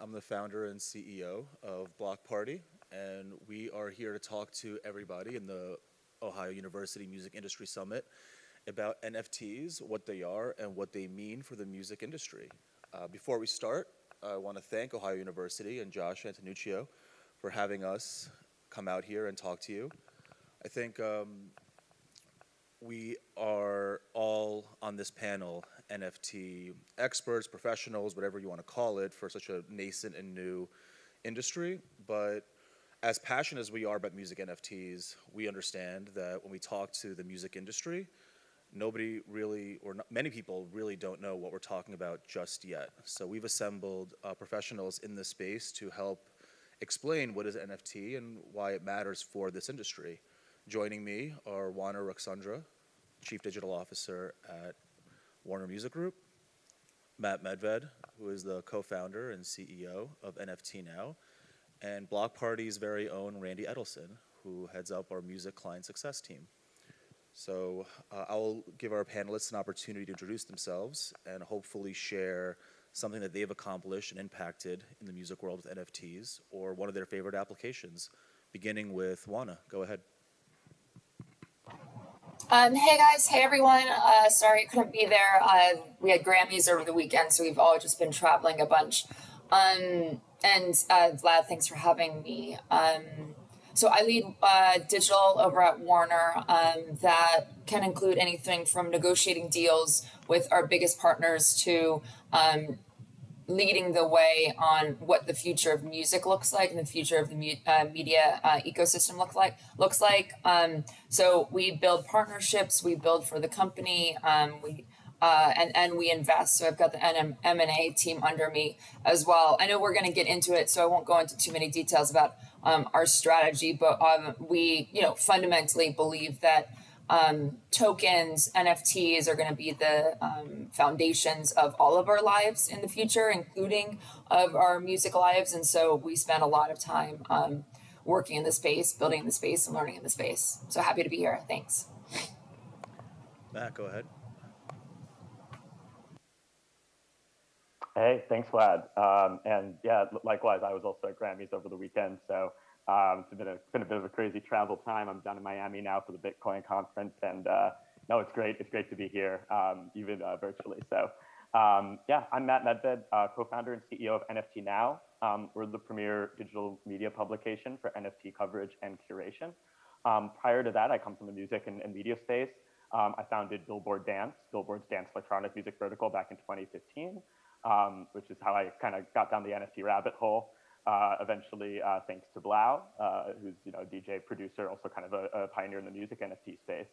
I'm the founder and CEO of Blockparty, and we are here to talk to everybody in the Ohio University Music Industry Summit about NFTs, what they are, and what they mean for the music industry. Before we start, I want to thank Ohio University and Josh Antonuccio for having us come out here and talk to you. I think we are all on this panel NFT experts, professionals, whatever you want to call it, for such a nascent and new industry. But as passionate as we are about music NFTs, we understand that when we talk to the music industry, nobody really, or not, many people really don't know what we're talking about just yet. So we've assembled professionals in this space to help explain what is NFT and why it matters for this industry. Joining me are Oana Ruxandra, Chief Digital Officer at Warner Music Group, Matt Medved, who is the co-founder and CEO of NTFnow, and Blockparty's very own Randi Edelson, who heads up our music client success team. So I'll give our panelists an opportunity to introduce themselves and hopefully share something that they've accomplished and impacted in the music world with NFTs or one of their favorite applications, beginning with Oana. Go ahead. Hey guys, hey everyone. Sorry I couldn't be there. We had Grammys over the weekend, so we've all just been traveling a bunch. Vlad, thanks for having me. So I lead digital over at Warner that can include anything from negotiating deals with our biggest partners to leading the way on what the future of music looks like and the future of the media ecosystem looks like. So we build partnerships, we build for the company, and we invest. So I've got the M&A team under me as well. I know we're going to get into it, so I won't go into too many details about our strategy, but we fundamentally believe that tokens, NFTs are going to be the foundations of all of our lives in the future, including of our music lives. And so we spend a lot of time working in the space, building in the space, and learning in the space. So happy to be here. Thanks. Matt, go ahead. Hey, thanks, Vlad. And yeah, likewise, I was also at Grammys over the weekend, so it's been a bit of a crazy travel time. I'm down in Miami now for the Bitcoin conference, and no, it's great. It's great to be here, even virtually. So yeah, I'm Matt Medved, co-founder and CEO of NTFnow. We're the premier digital media publication for NFT coverage and curation. Prior to that, I come from the music and media space. I founded Billboard's dance electronic music vertical back in 2015, which is how I kind of got down the NFT rabbit hole. Eventually, thanks to Blau, who's a DJ producer, also kind of a pioneer in the music NFT space.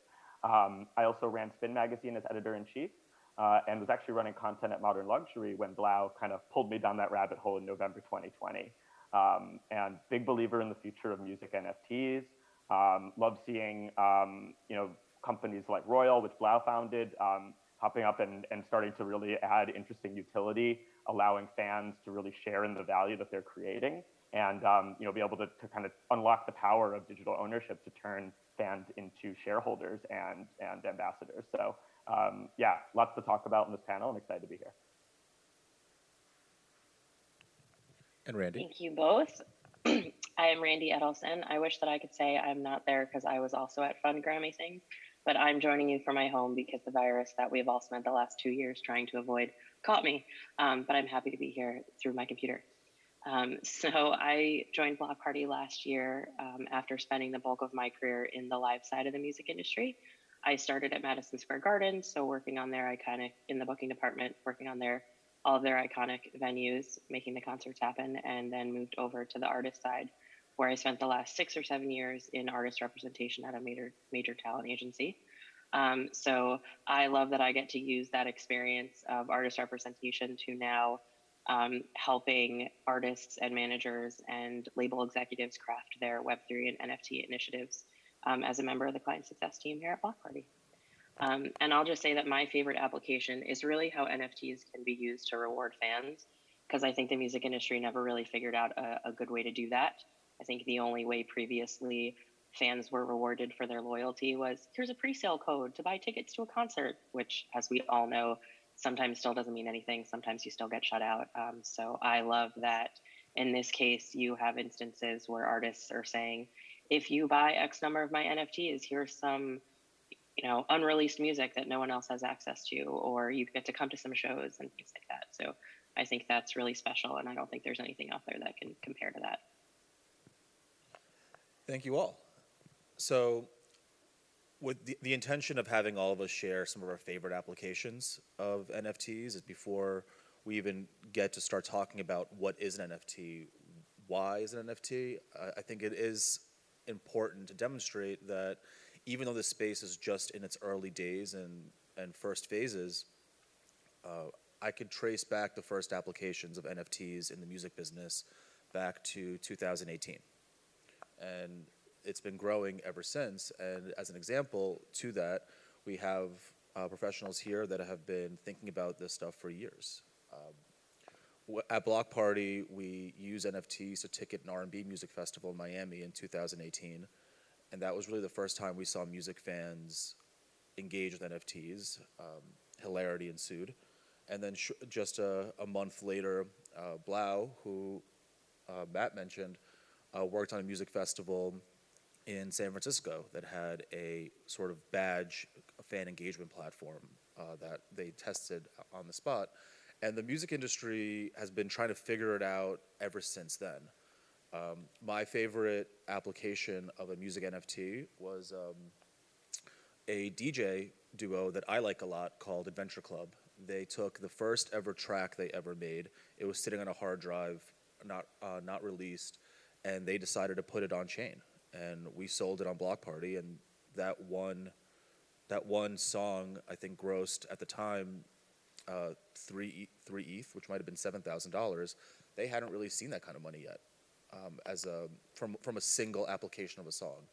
I also ran Spin Magazine as editor-in-chief, and was actually running content at Modern Luxury when Blau kind of pulled me down that rabbit hole in November 2020. And big believer in the future of music NFTs. Love seeing companies like Royal, which Blau founded, popping up and starting to really add interesting utility, allowing fans to really share in the value that they're creating, and be able to kind of unlock the power of digital ownership to turn fans into shareholders and ambassadors. So yeah, lots to talk about in this panel. I'm excited to be here. And Randi. Thank you both. I am Randi Edelson. I wish that I could say I'm not there because I was also at Fun Grammy things, but I'm joining you from my home because the virus that we've all spent the last 2 years trying to avoid caught me. But I'm happy to be here through my computer. So I joined Blockparty last year after spending the bulk of my career in the live side of the music industry. I started at Madison Square Garden, so working on their iconic, in the booking department, working on all of their iconic venues, making the concerts happen, and then moved over to the artist side, where I spent the last 6 or 7 years in artist representation at a major talent agency. So I love that I get to use that experience of artist representation to now helping artists and managers and label executives craft their Web3 and NFT initiatives as a member of the client success team here at Blockparty. And I'll just say that my favorite application is really how NFTs can be used to reward fans, because I think the music industry never really figured out a good way to do that. I think the only way previously fans were rewarded for their loyalty was, here's a pre-sale code to buy tickets to a concert, which, as we all know, sometimes still doesn't mean anything. Sometimes you still get shut out. So I love that in this case, you have instances where artists are saying, if you buy X number of my NFTs, here's some, unreleased music that no one else has access to, or you get to come to some shows and things like that. So I think that's really special, and I don't think there's anything out there that can compare to that. Thank you all. So with the intention of having all of us share some of our favorite applications of NFTs is before we even get to start talking about what is an NFT, why is it an NFT, I think it is important to demonstrate that even though this space is just in its early days and first phases, I could trace back the first applications of NFTs in the music business back to 2018. And it's been growing ever since. And as an example to that, we have professionals here that have been thinking about this stuff for years. At Blockparty, we use NFTs to ticket an R&B music festival in Miami in 2018. And that was really the first time we saw music fans engage with NFTs. Hilarity ensued. And then just a month later, Blau, who Matt mentioned, worked on a music festival in San Francisco that had a sort of badge, a fan engagement platform that they tested on the spot. And the music industry has been trying to figure it out ever since then. My favorite application of a music NFT was a DJ duo that I like a lot called Adventure Club. They took the first ever track they ever made. It was sitting on a hard drive, not released, and they decided to put it on chain. And we sold it on Blockparty, and that one song I think grossed at the time 3 ETH, which might have been $7,000. They hadn't really seen that kind of money yet, from a single application of a song.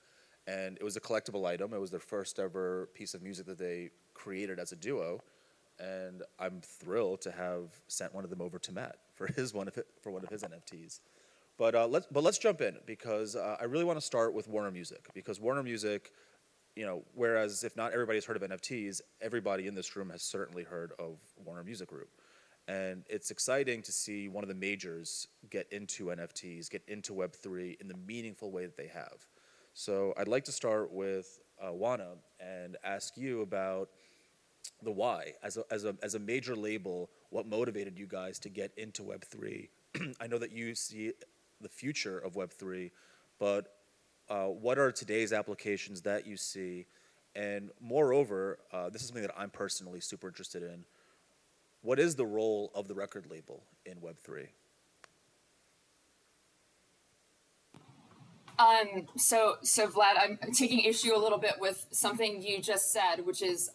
And it was a collectible item. It was their first ever piece of music that they created as a duo. And I'm thrilled to have sent one of them over to Matt for one of his NFTs. But let's jump in, because I really want to start with Warner Music, because Warner Music, whereas if not everybody's heard of NFTs, everybody in this room has certainly heard of Warner Music Group. And it's exciting to see one of the majors get into NFTs, get into Web3 in the meaningful way that they have. So I'd like to start with Oana and ask you about the why. As a major label, what motivated you guys to get into Web3? I know that you see the future of Web3, but what are today's applications that you see? And moreover, this is something that I'm personally super interested in. What is the role of the record label in Web3? So Vlad, I'm taking issue a little bit with something you just said, which is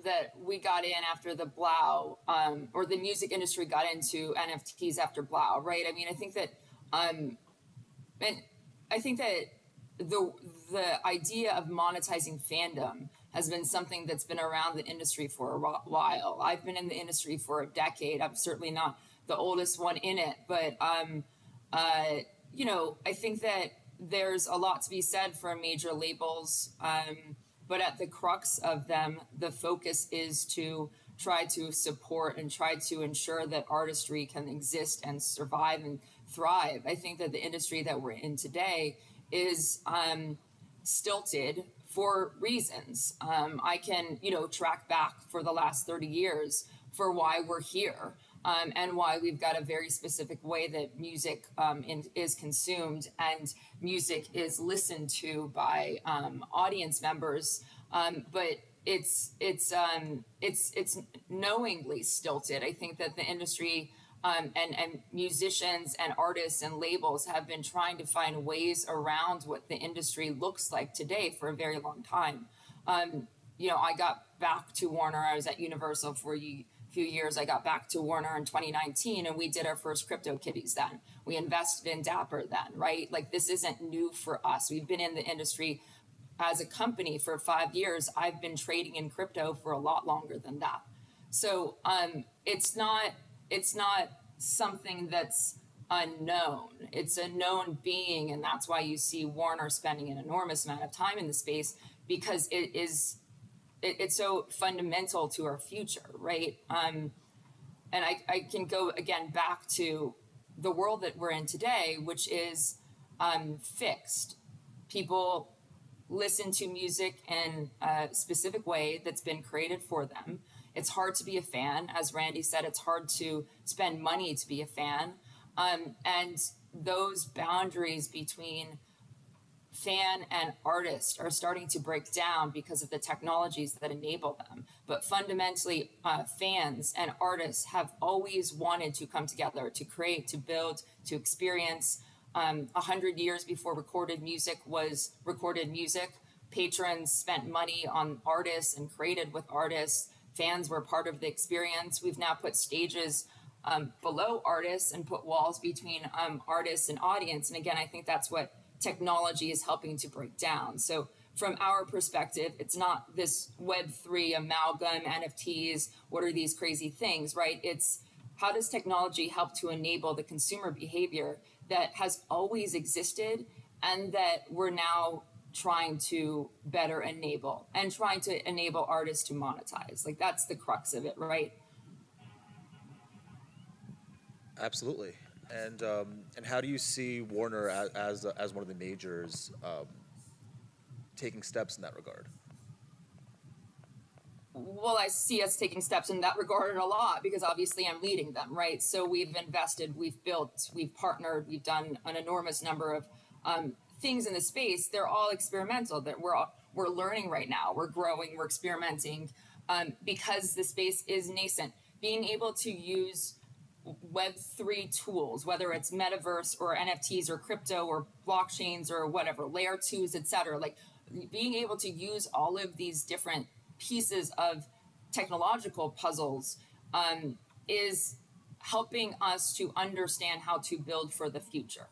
that we got in after the Blau, or the music industry got into NFTs after Blau, right? I mean, I think that, the idea of monetizing fandom has been something that's been around the industry for a while. I've been in the industry for a decade. I'm certainly not the oldest one in it, but I think that there's a lot to be said for major labels, but at the crux of them, the focus is to try to support and try to ensure that artistry can exist and survive and thrive. I think that the industry that we're in today is stilted for reasons. I can, track back for the last 30 years for why we're here. And why we've got a very specific way that music is consumed and music is listened to by audience members, but it's knowingly stilted. I think that the industry and musicians and artists and labels have been trying to find ways around what the industry looks like today for a very long time. I got back to Warner. I was at Universal for few years. I got back to Warner in 2019, and we did our first crypto kitties then. We invested in Dapper then, right? Like, this isn't new for us. We've been in the industry as a company for 5 years. I've been trading in crypto for a lot longer than that. So it's not something that's unknown. It's a known being, and that's why you see Warner spending an enormous amount of time in the space, because it's so fundamental to our future, right? And I can go again back to the world that we're in today, which is fixed. People listen to music in a specific way that's been created for them. It's hard to be a fan. As Randy said, it's hard to spend money to be a fan. And those boundaries between fan and artist are starting to break down because of the technologies that enable them. But fundamentally, fans and artists have always wanted to come together, to create, to build, to experience. 100 years before recorded music was recorded music, patrons spent money on artists and created with artists. Fans were part of the experience. We've now put stages below artists and put walls between artists and audience. And again, I think that's what technology is helping to break down. So from our perspective, it's not this Web3 amalgam, NFTs, what are these crazy things, right? It's how does technology help to enable the consumer behavior that has always existed and that we're now trying to better enable and trying to enable artists to monetize. Like that's the crux of it, right? Absolutely. And how do you see Warner as one of the majors taking steps in that regard? Well, I see us taking steps in that regard a lot because obviously I'm leading them, right? So we've invested, we've built, we've partnered, we've done an enormous number of things in the space. They're all experimental. That we're learning right now. We're growing. We're experimenting because the space is nascent. Being able to use Web3 tools, whether it's metaverse or NFTs or crypto or blockchains or whatever, layer twos, etc. Like being able to use all of these different pieces of technological puzzles is helping us to understand how to build for the future.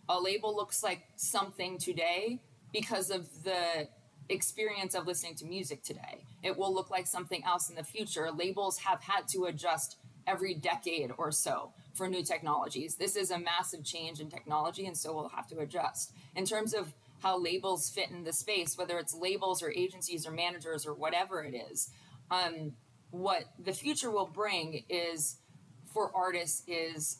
A label looks like something today because of the experience of listening to music today. It will look like something else in the future. Labels have had to adjust every decade or so for new technologies. This is a massive change in technology, and so we'll have to adjust. In terms of how labels fit in the space, whether it's labels or agencies or managers or whatever it is, what the future will bring is for artists is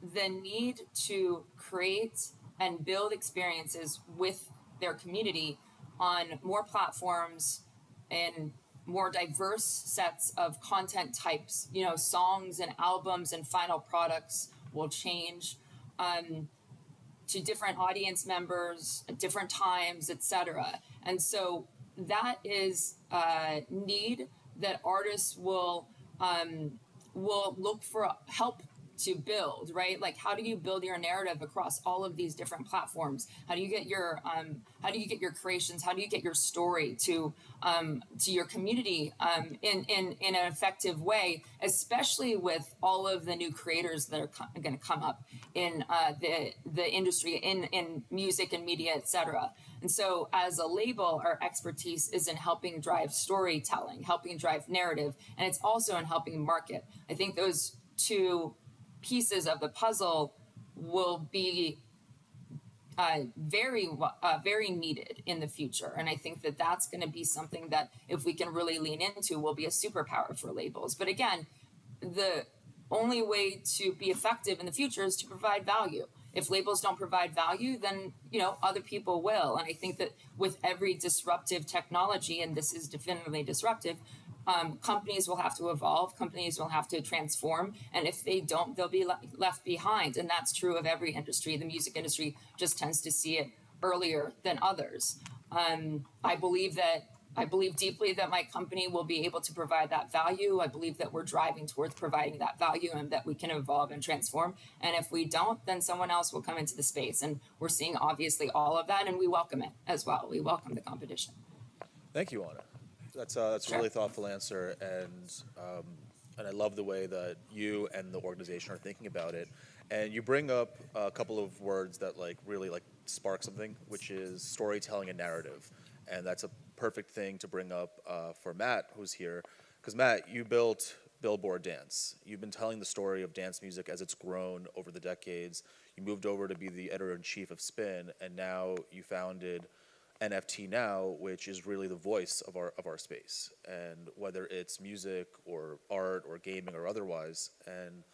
the need to create and build experiences with their community on more platforms and more diverse sets of content types. You know, songs and albums and final products will change to different audience members at different times, etc. And so that is a need that artists will look for help to build, right? Like, how do you build your narrative across all of these different platforms? How do you get your creations? How do you get your story to your community in an effective way, especially with all of the new creators that are going to come up in the industry, in music and media, etc. And so as a label, our expertise is in helping drive storytelling, helping drive narrative, and it's also in helping market. I think those two pieces of the puzzle will be very needed in the future. And I think that that's going to be something that if we can really lean into will be a superpower for labels. But again, the only way to be effective in the future is to provide value. If labels don't provide value, then, you know, other people will. And I think that with every disruptive technology, and this is definitively disruptive, companies will have to evolve, companies will have to transform, and if they don't, they'll be left behind. And that's true of every industry. The music industry just tends to see it earlier than others. I believe deeply that my company will be able to provide that value. I believe that we're driving towards providing that value and that we can evolve and transform. And if we don't, then someone else will come into the space. And we're seeing obviously all of that, and we welcome it as well. We welcome the competition. Thank you, Oana. That's a really thoughtful answer, and I love the way that you and the organization are thinking about it. And you bring up a couple of words that really spark something, which is storytelling and narrative. And that's a perfect thing to bring up for Matt, who's here, because Matt, you built Billboard Dance. You've been telling the story of dance music as it's grown over the decades. You moved over to be the editor-in-chief of Spin, and now you founded NTFnow, which is really the voice of our space, and whether it's music or art or gaming or otherwise. And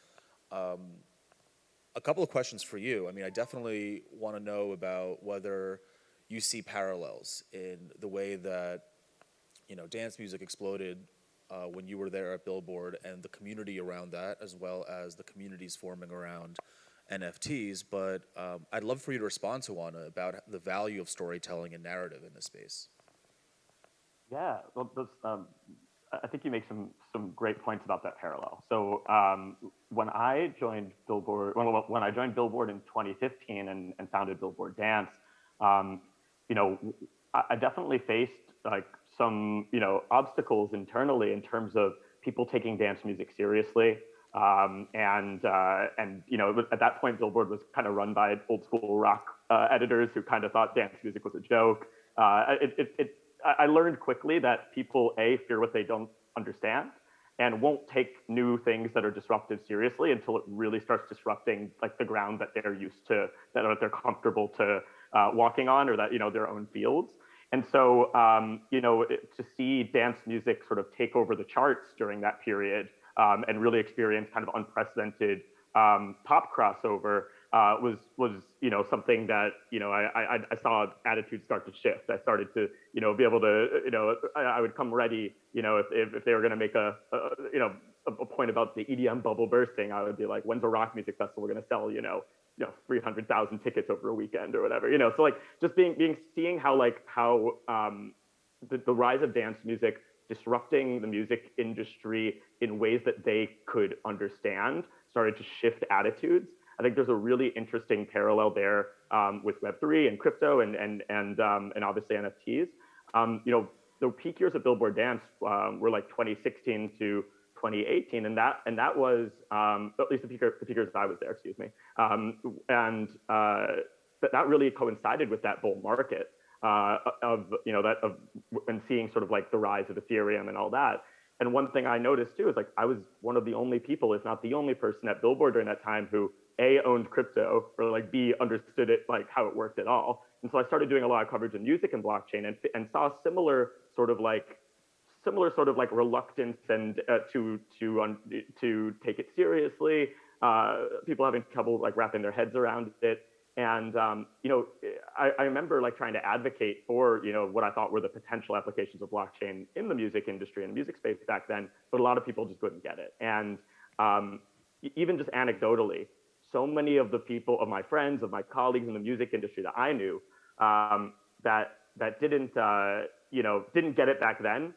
a couple of questions for you. I mean, I definitely want to know about whether you see parallels in the way that, you know, dance music exploded when you were there at Billboard, and the community around that, as well as the communities forming around NFTs. But I'd love for you to respond to Oana about the value of storytelling and narrative in this space. Yeah, well, I think you make some great points about that parallel. So when I joined Billboard, when I joined Billboard in 2015 and founded Billboard Dance, you know, I definitely faced like some, you know, obstacles internally in terms of people taking dance music seriously. And you know, at that point, Billboard was kind of run by old school rock editors who kind of thought dance music was a joke. I learned quickly that people, fear what they don't understand and won't take new things that are disruptive seriously until it really starts disrupting like the ground that they're used to, that they're comfortable to walking on, or that, you know, their own fields. And so, you know, to see dance music sort of take over the charts during that period and really experience kind of unprecedented pop crossover was, you know, something that, you know, I saw attitudes start to shift. I started to, you know, be able to, you know, I would come ready, you know, if they were going to make you know, a point about the EDM bubble bursting, I would be like, when's a rock music festival going to sell, you know, 300,000 tickets over a weekend or whatever, you know? So like just seeing how the rise of dance music disrupting the music industry in ways that they could understand started to shift attitudes. I think there's a really interesting parallel there with Web3 and crypto and obviously NFTs. You know, the peak years of Billboard Dance were like 2016 to 2018, and that was at least the peak years I was there. Excuse me, and that really coincided with that bull market and seeing sort of like the rise of Ethereum and all that. And one thing I noticed too is like I was one of the only people, if not the only person at Billboard during that time who A, owned crypto, or like B, understood it, like how it worked at all. And so I started doing a lot of coverage in music and blockchain and saw similar sort of like reluctance and to take it seriously. People having trouble like wrapping their heads around it. And, you know, I remember like trying to advocate for, you know, what I thought were the potential applications of blockchain in the music industry and music space back then, but a lot of people just couldn't get it. And even just anecdotally, so many of the people, of my friends, of my colleagues in the music industry that I knew that didn't, you know, didn't get it back then,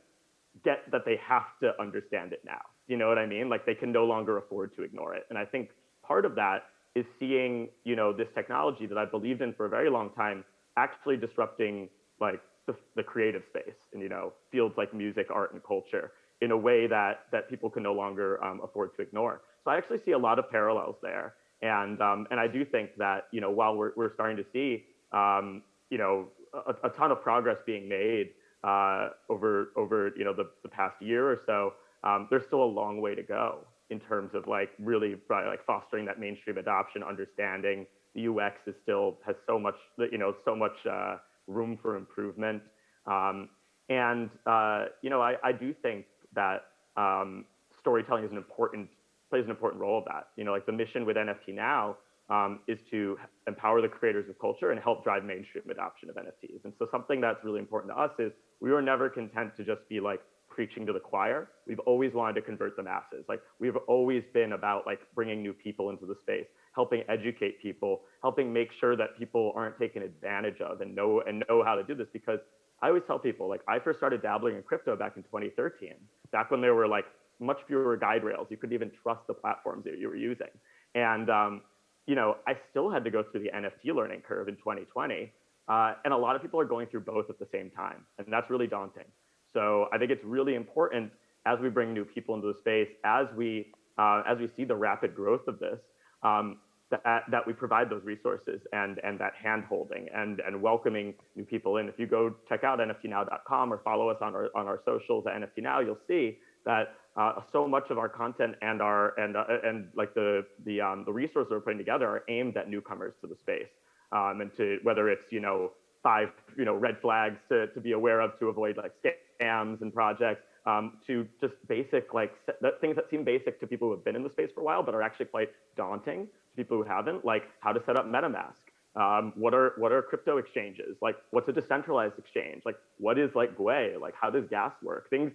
get that they have to understand it now. You know what I mean? Like they can no longer afford to ignore it. And I think part of that is seeing, you know, this technology that I believed in for a very long time actually disrupting like the creative space and, you know, fields like music, art, and culture in a way that people can no longer afford to ignore. So I actually see a lot of parallels there. And I do think that, you know, while we're starting to see, you know, a ton of progress being made over you know, the past year or so, there's still a long way to go in terms of like really like fostering that mainstream adoption, understanding the UX has so much, you know, room for improvement. You know, I do think that storytelling is plays an important role of that. You know, like the mission with NTFnow is to empower the creators of culture and help drive mainstream adoption of NFTs. And so something that's really important to us is we were never content to just be like preaching to the choir. We've always wanted to convert the masses. Like we've always been about like bringing new people into the space, helping educate people, helping make sure that people aren't taken advantage of and know how to do this. Because I always tell people, like I first started dabbling in crypto back in 2013, back when there were like much fewer guide rails. You couldn't even trust the platforms that you were using. And, you know, I still had to go through the NFT learning curve in 2020. And a lot of people are going through both at the same time. And that's really daunting. So I think it's really important as we bring new people into the space, as we see the rapid growth of this, that we provide those resources and that hand-holding and welcoming new people in. If you go check out NTFnow.com or follow us on our socials at NTFnow, you'll see that so much of our content and like the resources we're putting together are aimed at newcomers to the space, and to whether it's, you know, 5, red flags to be aware of to avoid like scams and projects, to just basic things that seem basic to people who have been in the space for a while, but are actually quite daunting to people who haven't, like how to set up MetaMask. What are crypto exchanges? Like, what's a decentralized exchange? Like, what is like Gwei? Like, how does gas work? Things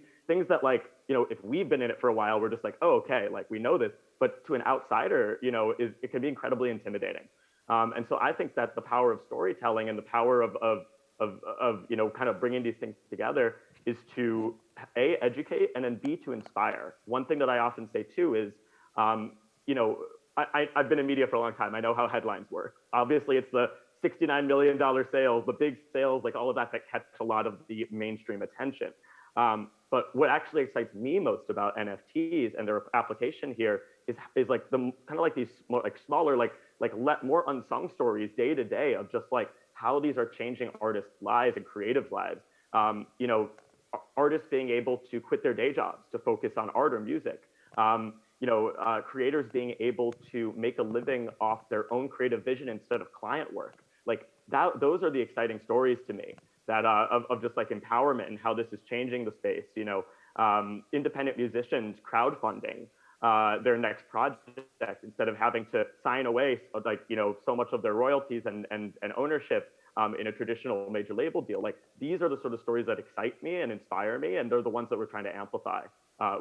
that like, if we've been in it for a while, we're just like, oh, okay, like we know this. But to an outsider, it can be incredibly intimidating. And so I think that the power of storytelling and the power of kind of bringing these things together is to A, educate, and then B, to inspire. One thing that I often say too is, I've been in media for a long time. I know how headlines work. Obviously, it's the $69 million sales, the big sales, like all of that catch a lot of the mainstream attention. But what actually excites me most about NFTs and their application here is like the kind of like these smaller, more unsung stories day to day of just like how these are changing artists' lives and creatives' lives. Artists being able to quit their day jobs to focus on art or music. Creators being able to make a living off their own creative vision instead of client work. Like that, those are the exciting stories to me that of just like empowerment and how this is changing the space. Independent musicians crowdfunding their next project instead of having to sign away so much of their royalties and ownership in a traditional major label deal. Like these are the sort of stories that excite me and inspire me, and they're the ones that we're trying to amplify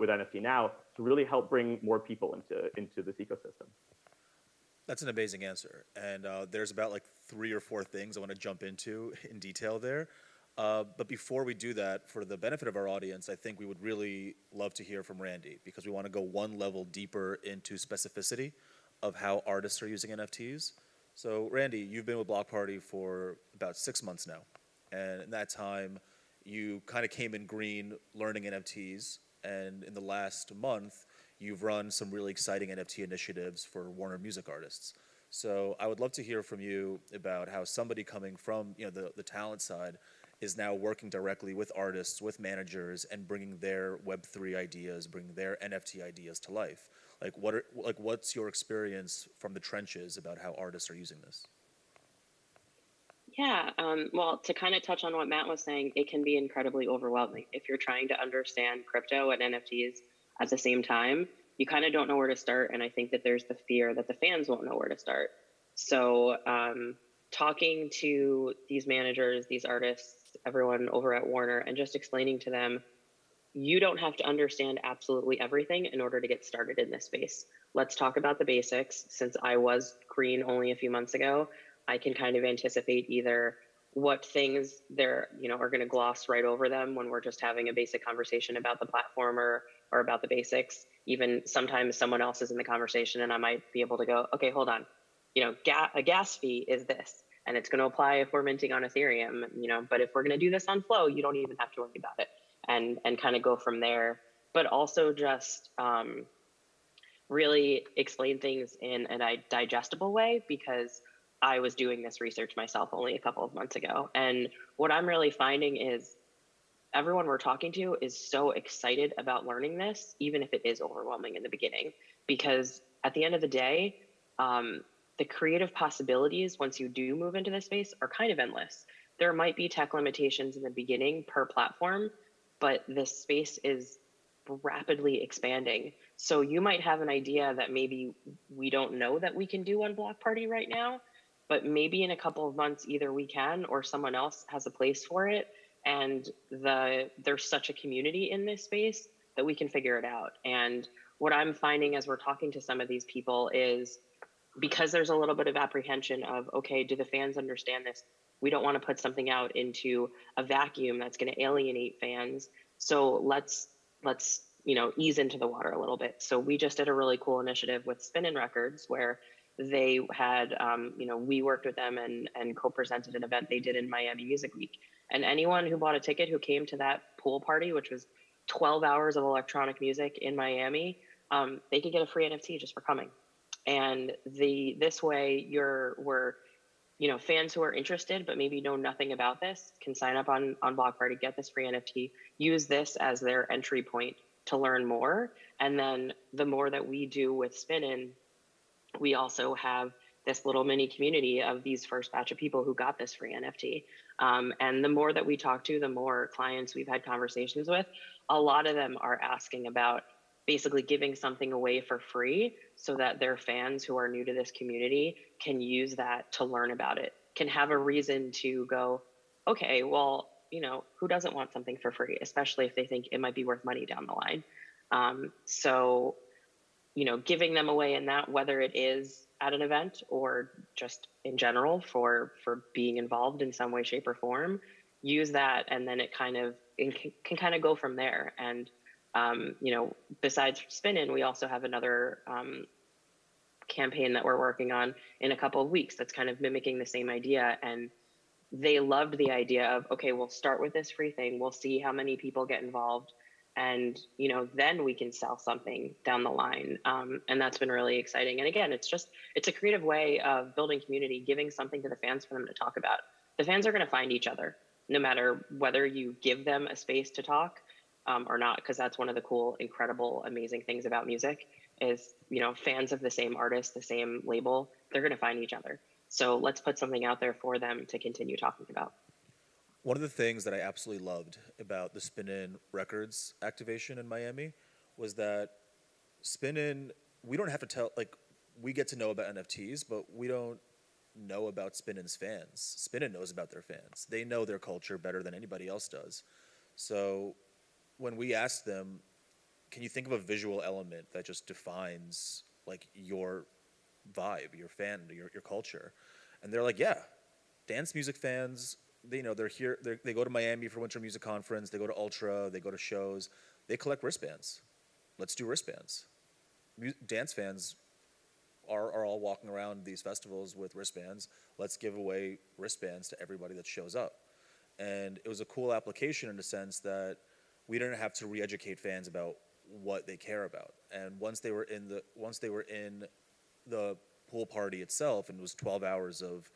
with NTFnow to really help bring more people into this ecosystem. That's an amazing answer. And there's about like 3 or 4 things I want to jump into in detail there. But before we do that, for the benefit of our audience, I think we would really love to hear from Randi, because we want to go one level deeper into specificity of how artists are using NFTs. So Randi, you've been with Blockparty for about 6 months now. And in that time, you kind of came in green learning NFTs. And in the last month, you've run some really exciting NFT initiatives for Warner music artists. So I would love to hear from you about how somebody coming from the talent side is now working directly with artists, with managers, and bringing their Web3 ideas, bringing their NFT ideas to life. What's your experience from the trenches about how artists are using this? Yeah, well, to kind of touch on what Matt was saying, it can be incredibly overwhelming if you're trying to understand crypto and NFTs at the same time. You kind of don't know where to start, and I think that there's the fear that the fans won't know where to start. So talking to these managers, these artists, everyone over at Warner, and just explaining to them, you don't have to understand absolutely everything in order to get started in this space. Let's talk about the basics. Since I was green only a few months ago, I can kind of anticipate either what things they're, are going to gloss right over them when we're just having a basic conversation about the platform or about the basics. Even sometimes someone else is in the conversation and I might be able to go, okay, hold on. A gas fee is this, and it's going to apply if we're minting on Ethereum, but if we're going to do this on Flow, you don't even have to worry about it, and kind of go from there. But also just really explain things in a digestible way, because I was doing this research myself only a couple of months ago. And what I'm really finding is everyone we're talking to is so excited about learning this, even if it is overwhelming in the beginning, because at the end of the day, the creative possibilities once you do move into this space are kind of endless. There might be tech limitations in the beginning per platform, but this space is rapidly expanding. So you might have an idea that maybe we don't know that we can do on Blockparty right now, but maybe in a couple of months, either we can or someone else has a place for it. And there's such a community in this space that we can figure it out. And what I'm finding as we're talking to some of these people is, because there's a little bit of apprehension of, okay, do the fans understand this? We don't want to put something out into a vacuum that's going to alienate fans. So let's ease into the water a little bit. So we just did a really cool initiative with Spinnin' Records where they had, we worked with them and co-presented an event they did in Miami Music Week. And anyone who bought a ticket who came to that pool party, which was 12 hours of electronic music in Miami, they could get a free NFT just for coming. And this way fans who are interested but maybe know nothing about this can sign up on Blockparty, get this free NFT, use this as their entry point to learn more. And then the more that we do with Spinnin', we also have this little mini community of these first batch of people who got this free NFT. And the more that we talk to, the more clients we've had conversations with, a lot of them are asking about basically giving something away for free so that their fans who are new to this community can use that to learn about it, can have a reason to go, okay, well, you know, who doesn't want something for free, especially if they think it might be worth money down the line. So, you know, giving them away in that, whether it is at an event or just in general for being involved in some way, shape, or form, use that, and then it can kind of go from there. And you know, besides Spin-In, we also have another campaign that we're working on in a couple of weeks that's kind of mimicking the same idea. And they loved the idea of, okay, we'll start with this free thing. We'll see how many people get involved. And, you know, then we can sell something down the line. And that's been really exciting. And again, it's a creative way of building community, giving something to the fans for them to talk about. The fans are going to find each other, no matter whether you give them a space to talk or not, because that's one of the cool, incredible, amazing things about music is, you know, fans of the same artist, the same label, they're going to find each other. So let's put something out there for them to continue talking about. One of the things that I absolutely loved about the Spin-In Records activation in Miami was that Spin-In, we don't have to tell, like, we get to know about NFTs, but we don't know about Spin-In's fans. Spin-In knows about their fans. They know their culture better than anybody else does. So when we asked them, can you think of a visual element that just defines, like, your vibe, your fan, your culture? And they're like, yeah, dance music fans, they, you know, they're here, they go to Miami for Winter Music Conference, they go to Ultra, they go to shows, they collect wristbands. Let's do wristbands. Dance fans are all walking around these festivals with wristbands. Let's give away wristbands to everybody that shows up. And it was a cool application in the sense that we didn't have to re-educate fans about what they care about. And once they were in the pool party itself, and it was 12 hours of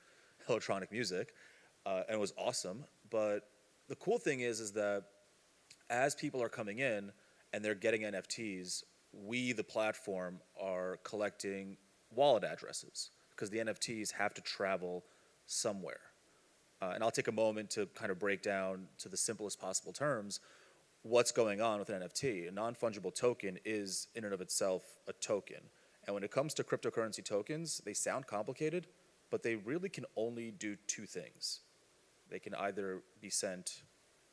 electronic music, and it was awesome. But the cool thing is that as people are coming in and they're getting NFTs, we, the platform, are collecting wallet addresses because the NFTs have to travel somewhere. And I'll take a moment to kind of break down to the simplest possible terms what's going on with an NFT. A non-fungible token is in and of itself a token. And when it comes to cryptocurrency tokens, they sound complicated, but they really can only do two things. They can either be sent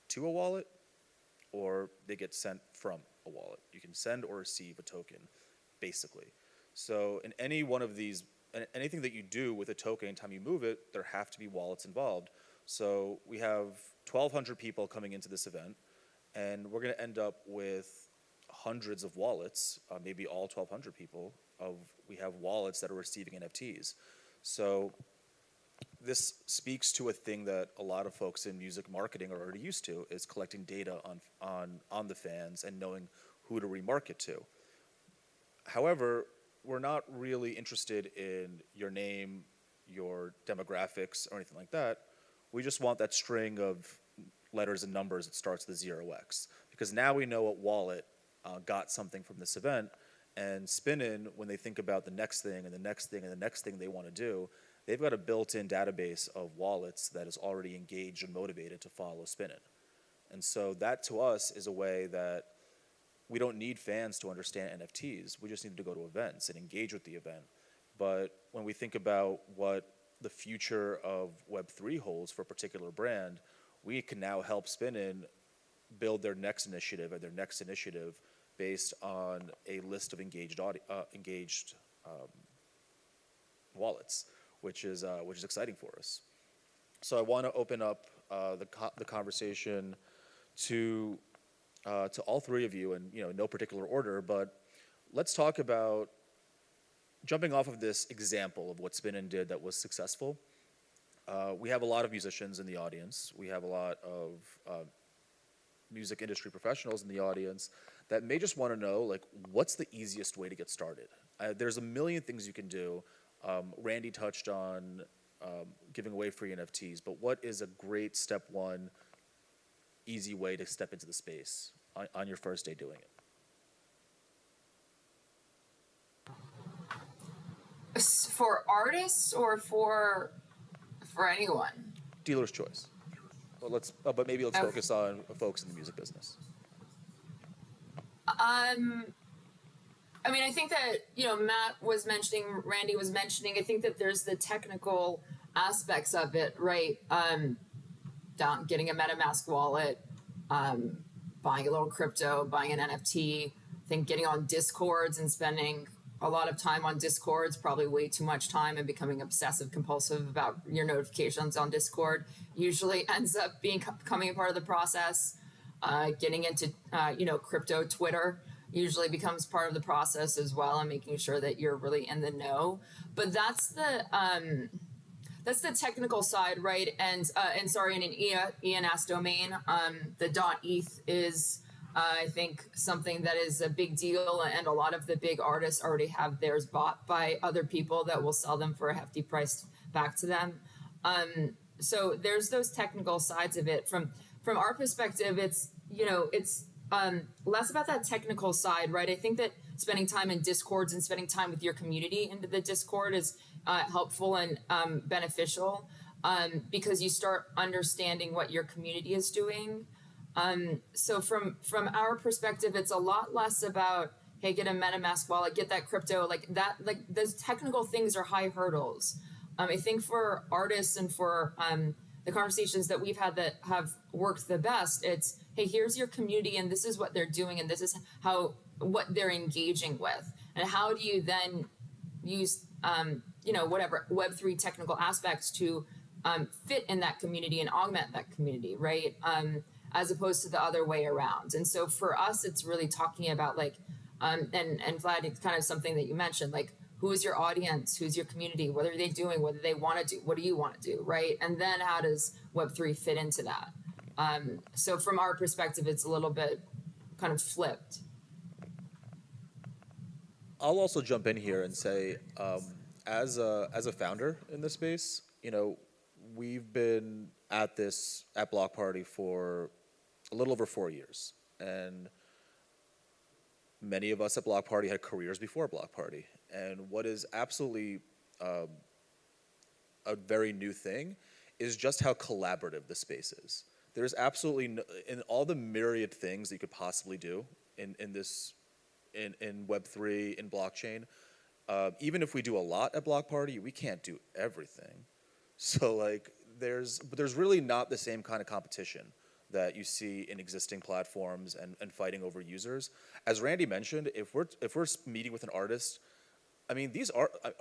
to a wallet or they get sent from a wallet. You can send or receive a token, basically. So in any one of these, anything that you do with a token, anytime you move it, there have to be wallets involved. So we have 1,200 people coming into this event, and we're going to end up with hundreds of wallets, maybe all 1,200 people. We have wallets that are receiving NFTs. So this speaks to a thing that a lot of folks in music marketing are already used to, is collecting data on the fans and knowing who to remarket to. However, we're not really interested in your name, your demographics, or anything like that. We just want that string of letters and numbers that starts with 0x. Because now we know what wallet got something from this event, and Spin-In, when they think about the next thing and the next thing and the next thing they want to do, they've got a built-in database of wallets that is already engaged and motivated to follow Spin-In. And so that, to us, is a way that we don't need fans to understand NFTs. We just need to go to events and engage with the event. But when we think about what the future of Web3 holds for a particular brand, we can now help Spin-In build their next initiative or their next initiative based on a list of engaged wallets, which is exciting for us. So I want to open up the conversation to all three of you, and no particular order, but let's talk about jumping off of this example of what Spin-In did that was successful. We have a lot of musicians in the audience. We have a lot of music industry professionals in the audience that may just want to know, like, what's the easiest way to get started? There's a million things you can do. Randy touched on giving away free NFTs, but what is a great step one, easy way to step into the space on your first day doing it? For artists or for anyone? Dealer's choice. Well, but maybe let's focus on folks in the music business. I mean, I think that, Matt was mentioning, Randy was mentioning, I think that there's the technical aspects of it, right? Getting a MetaMask wallet, buying a little crypto, buying an NFT, I think getting on Discords and spending a lot of time on Discords, probably way too much time, and becoming obsessive compulsive about your notifications on Discord usually ends up becoming a part of the process. Getting into, crypto Twitter usually becomes part of the process as well, and making sure that you're really in the know. But that's the technical side, right? And sorry, in an ENS domain, the .eth is, I think, something that is a big deal, and a lot of the big artists already have theirs bought by other people that will sell them for a hefty price back to them. So there's those technical sides of it. From our perspective, it's less about that technical side, right? I think that spending time in Discords and spending time with your community into the Discord is helpful and beneficial, because you start understanding what your community is doing. So from our perspective, it's a lot less about, hey, get a MetaMask wallet, get that crypto, like those technical things are high hurdles. I think for artists and for the conversations that we've had that have worked the best, it's, hey, here's your community and this is what they're doing and this is what they're engaging with. And how do you then use, whatever Web3 technical aspects to fit in that community and augment that community, right? As opposed to the other way around. And so for us, it's really talking about and Vlad, it's kind of something that you mentioned, like, who is your audience? Who's your community? What are they doing? What do they want to do? What do you want to do, right? And then how does Web3 fit into that? So from our perspective, it's a little bit kind of flipped. I'll also jump in here and say, as a founder in this space, we've been at Blockparty for a little over 4 years, and many of us at Blockparty had careers before Blockparty. And what is absolutely a very new thing is just how collaborative the space is. There's absolutely in all the myriad things that you could possibly do in Web3, in blockchain. Even if we do a lot at Blockparty, we can't do everything. So there's really not the same kind of competition that you see in existing platforms and fighting over users. As Randy mentioned, if we're meeting with an artist, I mean, these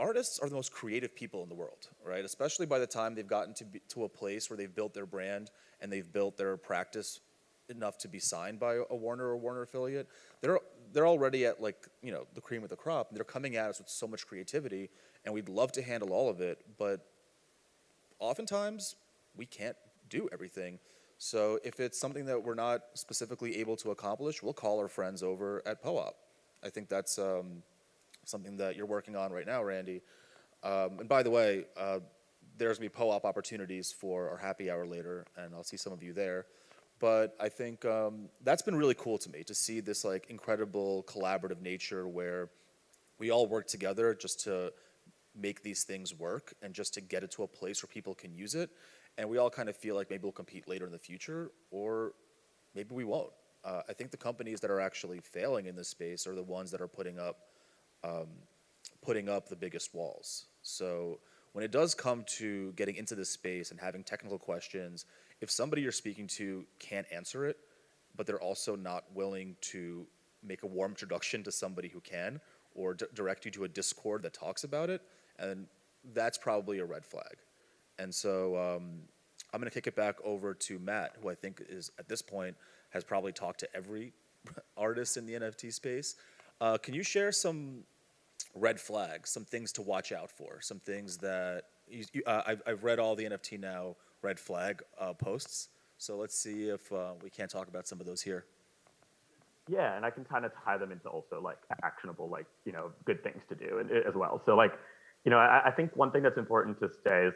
artists are the most creative people in the world, right? Especially by the time they've gotten to a place where they've built their brand and they've built their practice enough to be signed by a Warner or Warner affiliate. They're already at the cream of the crop, and they're coming at us with so much creativity, and we'd love to handle all of it, but oftentimes we can't do everything. So if it's something that we're not specifically able to accomplish, we'll call our friends over at POOP. I think that's something that you're working on right now, Randy. And by the way, there's going to be POOP opportunities for our happy hour later, and I'll see some of you there. But I think that's been really cool to me, to see this incredible collaborative nature where we all work together just to make these things work and just to get it to a place where people can use it. And we all kind of feel like maybe we'll compete later in the future, or maybe we won't. I think the companies that are actually failing in this space are the ones that are putting up the biggest walls. So when it does come to getting into this space and having technical questions, if somebody you're speaking to can't answer it, but they're also not willing to make a warm introduction to somebody who can, or direct you to a Discord that talks about it, and that's probably a red flag. And so I'm going to kick it back over to Matt, who I think is, at this point, has probably talked to every artist in the NFT space. Can you share some red flags, some things to watch out for, some things that I've read all the NTFnow red flag posts, so let's see if we can't talk about some of those here. Yeah, and I can kind of tie them into also actionable, good things to do as well. So I think one thing that's important to say is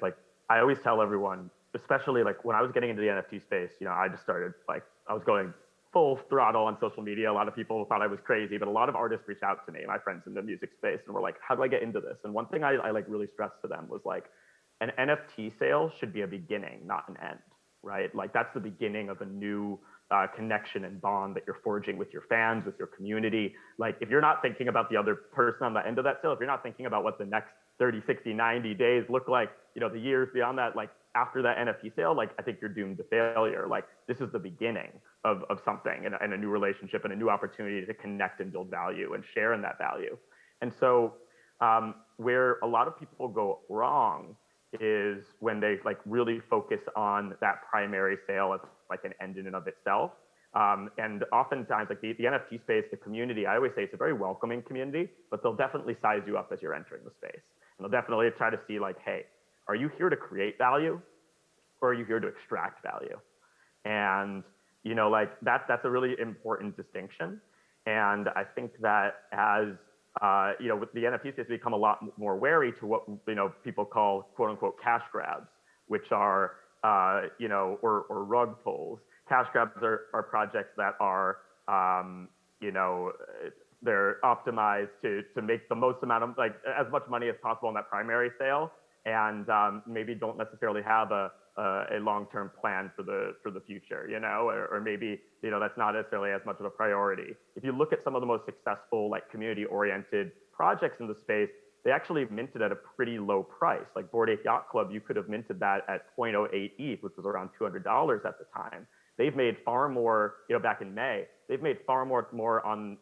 I always tell everyone, especially when I was getting into the NFT space, I just started I was going full throttle on social media. A lot of people thought I was crazy, but a lot of artists reached out to me, my friends in the music space, and were like, how do I get into this? And one thing I like really stressed to them was like, an NFT sale should be a beginning, not an end, right? Like that's the beginning of a new connection and bond that you're forging with your fans, with your community. Like if you're not thinking about the other person on the end of that sale, if you're not thinking about what the next 30, 60, 90 days look like, you know, the years beyond that, like after that NFT sale, like I think you're doomed to failure. Like this is the beginning of something and a new relationship and a new opportunity to connect and build value and share in that value. And so where a lot of people go wrong is when they like really focus on that primary sale as like an end in and of itself. And oftentimes like the NFT space, the community, I always say it's a very welcoming community, but they'll definitely size you up as you're entering the space. And they'll definitely try to see like, hey, are you here to create value or are you here to extract value? And, you know, like that's a really important distinction. And I think that as, you know, with the NFT space, become a lot more wary to what, you know, people call quote unquote cash grabs, which are, you know, or rug pulls. Cash grabs are projects that are, you know, they're optimized to make the most amount of, like, as much money as possible in that primary sale, and maybe don't necessarily have a long-term plan for the future, you know, or maybe, you know, that's not necessarily as much of a priority. If you look at some of the most successful, like, community-oriented projects in the space, they actually minted at a pretty low price. Like Bored Ape Yacht Club, you could have minted that at 0.08 ETH, which was around $200 at the time. They've made far more, you know, back in May, they've made far more on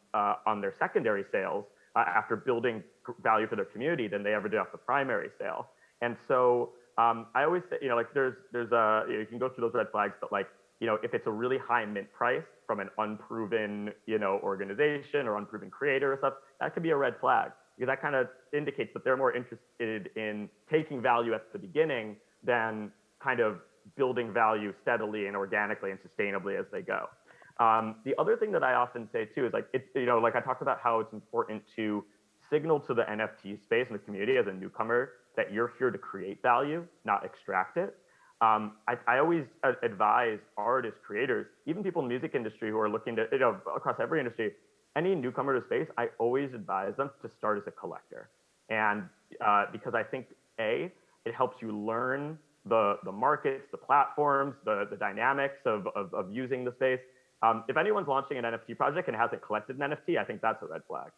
their secondary sales after building value for their community than they ever did off the primary sale. And so I always say, you know, like there's you can go through those red flags, but like, you know, if it's a really high mint price from an unproven, you know, organization or unproven creator or stuff, that could be a red flag, because that kind of indicates that they're more interested in taking value at the beginning than kind of building value steadily and organically and sustainably as they go. The other thing that I often say too is like, it's, you know, like I talked about how it's important to signal to the NFT space and the community as a newcomer that you're here to create value, not extract it. I always advise artists, creators, even people in the music industry who are looking to, you know, across every industry, any newcomer to space, I always advise them to start as a collector. And because I think, A, it helps you learn the markets, the platforms, the dynamics of using the space. If anyone's launching an NFT project and hasn't collected an NFT, I think that's a red flag.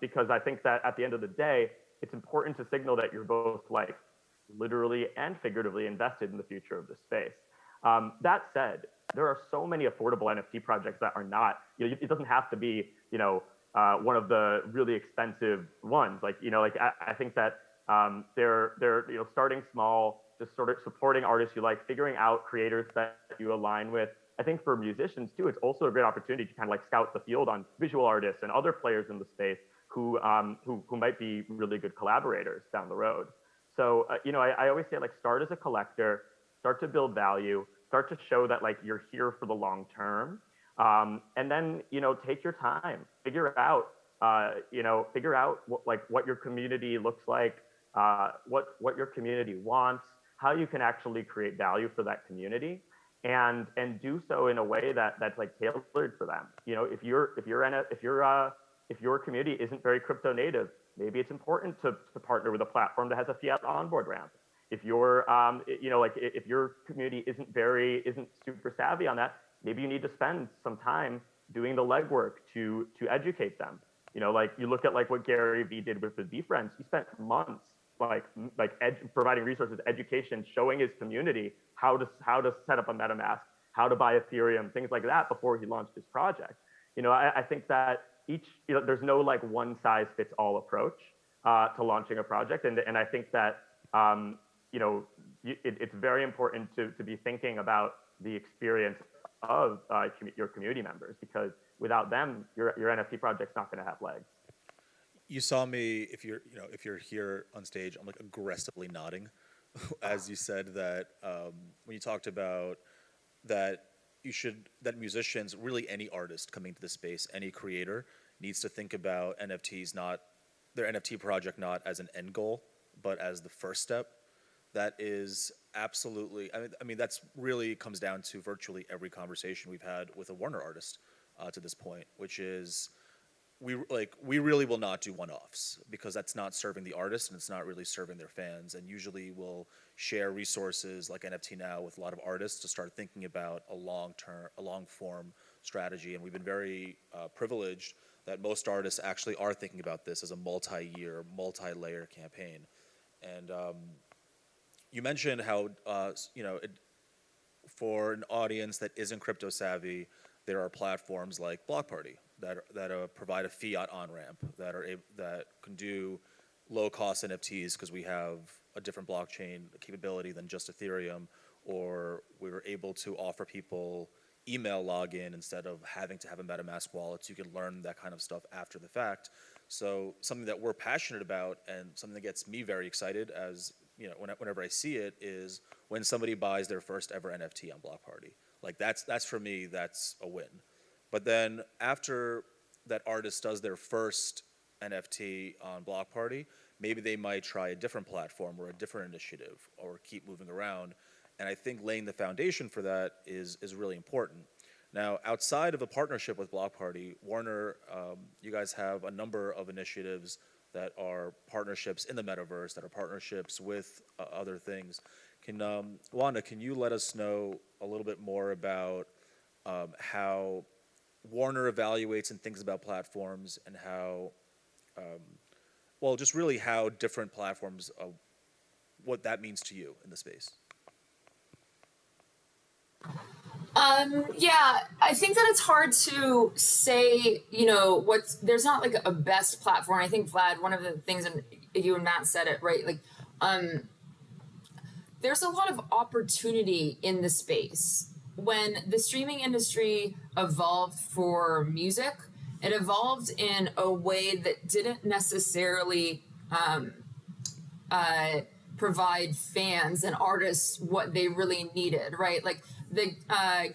Because I think that at the end of the day, it's important to signal that you're both like literally and figuratively invested in the future of this space. That said, there are so many affordable NFT projects that are not, you know, it doesn't have to be, you know, one of the really expensive ones. Like, you know, like I think that they're, you know, starting small, just sort of supporting artists you like, figuring out creators that you align with. I think for musicians too, it's also a great opportunity to kind of like scout the field on visual artists and other players in the space who might be really good collaborators down the road. So, you know, I always say like start as a collector, start to build value, start to show that like you're here for the long term. And then, you know, take your time, figure out what your community looks like, what your community wants, how you can actually create value for that community, and do so in a way that's like tailored for them. You know, if your community isn't very crypto native, maybe it's important to partner with a platform that has a fiat onboard ramp. If your you know, like if your community isn't super savvy on that, maybe you need to spend some time doing the legwork to educate them. You know, like you look at like what Gary Vee did with the V Friends. He spent months providing resources, education, showing his community how to set up a MetaMask, how to buy Ethereum, things like that before he launched his project. You know, I think that there's no like one size fits all approach to launching a project, and I think that you know, it's very important to be thinking about the experience of your community members, because without them, your NFT project's not going to have legs. You saw me, if you're here on stage, I'm like aggressively nodding as you said that when you talked about that musicians, really any artist coming to the space, any creator needs to think about NFTs, not their NFT project, not as an end goal, but as the first step. that is absolutely, I mean, that's really comes down to virtually every conversation we've had with a Warner artist to this point, which is we really will not do one-offs because that's not serving the artist and it's not really serving their fans. And usually we'll share resources like NTFnow with a lot of artists to start thinking about a long-form strategy. And we've been very privileged that most artists actually are thinking about this as a multi-year, multi-layer campaign. And you mentioned how for an audience that isn't crypto savvy, there are platforms like Blockparty that provide a fiat on-ramp that can do low-cost NFTs because we have a different blockchain capability than just Ethereum, or we were able to offer people email login instead of having to have a MetaMask wallet, so you can learn that kind of stuff after the fact. So something that we're passionate about and something that gets me very excited as whenever I see it is when somebody buys their first ever NFT on Blockparty. Like that's for me, that's a win. But then after that artist does their first NFT on Blockparty, maybe they might try a different platform or a different initiative or keep moving around. And I think laying the foundation for that is really important. Now, outside of a partnership with Blockparty, Warner, you guys have a number of initiatives that are partnerships in the metaverse, that are partnerships with other things. Oana, can you let us know a little bit more about how Warner evaluates and thinks about platforms and how, just really how different platforms, what that means to you in the space? Yeah, I think that it's hard to say, there's not like a best platform. I think Vlad, one of the things, and you and Matt said it, right? Like, there's a lot of opportunity in the space. When the streaming industry evolved for music, it evolved in a way that didn't necessarily provide fans and artists what they really needed, right? Like the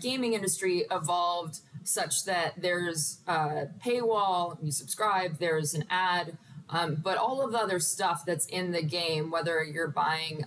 gaming industry evolved such that there's a paywall, you subscribe, there's an ad, but all of the other stuff that's in the game, whether you're buying,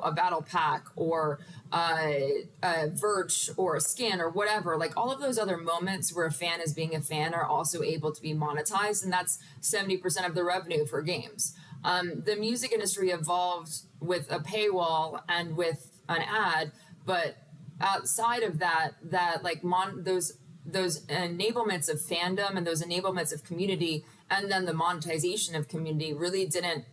a battle pack or a Verge or a skin or whatever, like all of those other moments where a fan is being a fan are also able to be monetized, and that's 70% of the revenue for games. The music industry evolved with a paywall and with an ad, but outside of that like those enablements of fandom and those enablements of community and then the monetization of community really didn't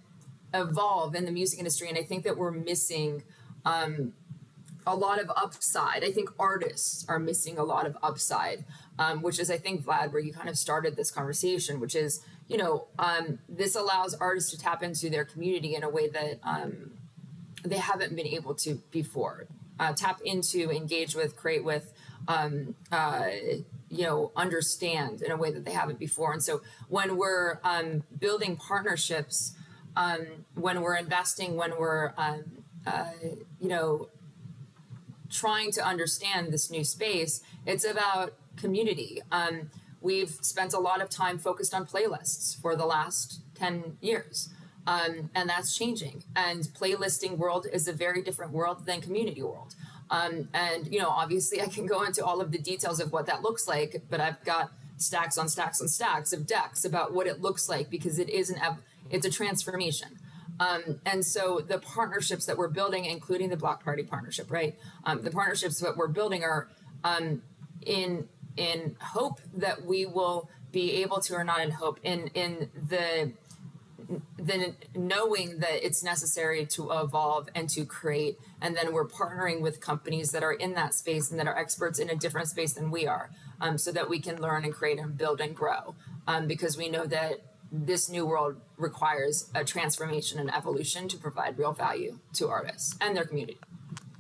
evolve in the music industry. And I think that we're missing a lot of upside. I think artists are missing a lot of upside, which is, I think, Vlad, where you kind of started this conversation, which is, this allows artists to tap into their community in a way that they haven't been able to before. Tap into, engage with, create with, understand in a way that they haven't before. And so when we're building partnerships, when we're investing, when we're, trying to understand this new space, it's about community. We've spent a lot of time focused on playlists for the last 10 years. And that's changing. And playlisting world is a very different world than community world. Obviously I can go into all of the details of what that looks like, but I've got stacks on stacks on stacks of decks about what it looks like because it's a transformation. And so the partnerships that we're building, including the Blockparty partnership, right? The partnerships that we're building are in hope that we will be able to, or not in hope, in the knowing that it's necessary to evolve and to create, and then we're partnering with companies that are in that space and that are experts in a different space than we are, so that we can learn and create and build and grow, because we know that this new world requires a transformation and evolution to provide real value to artists and their community.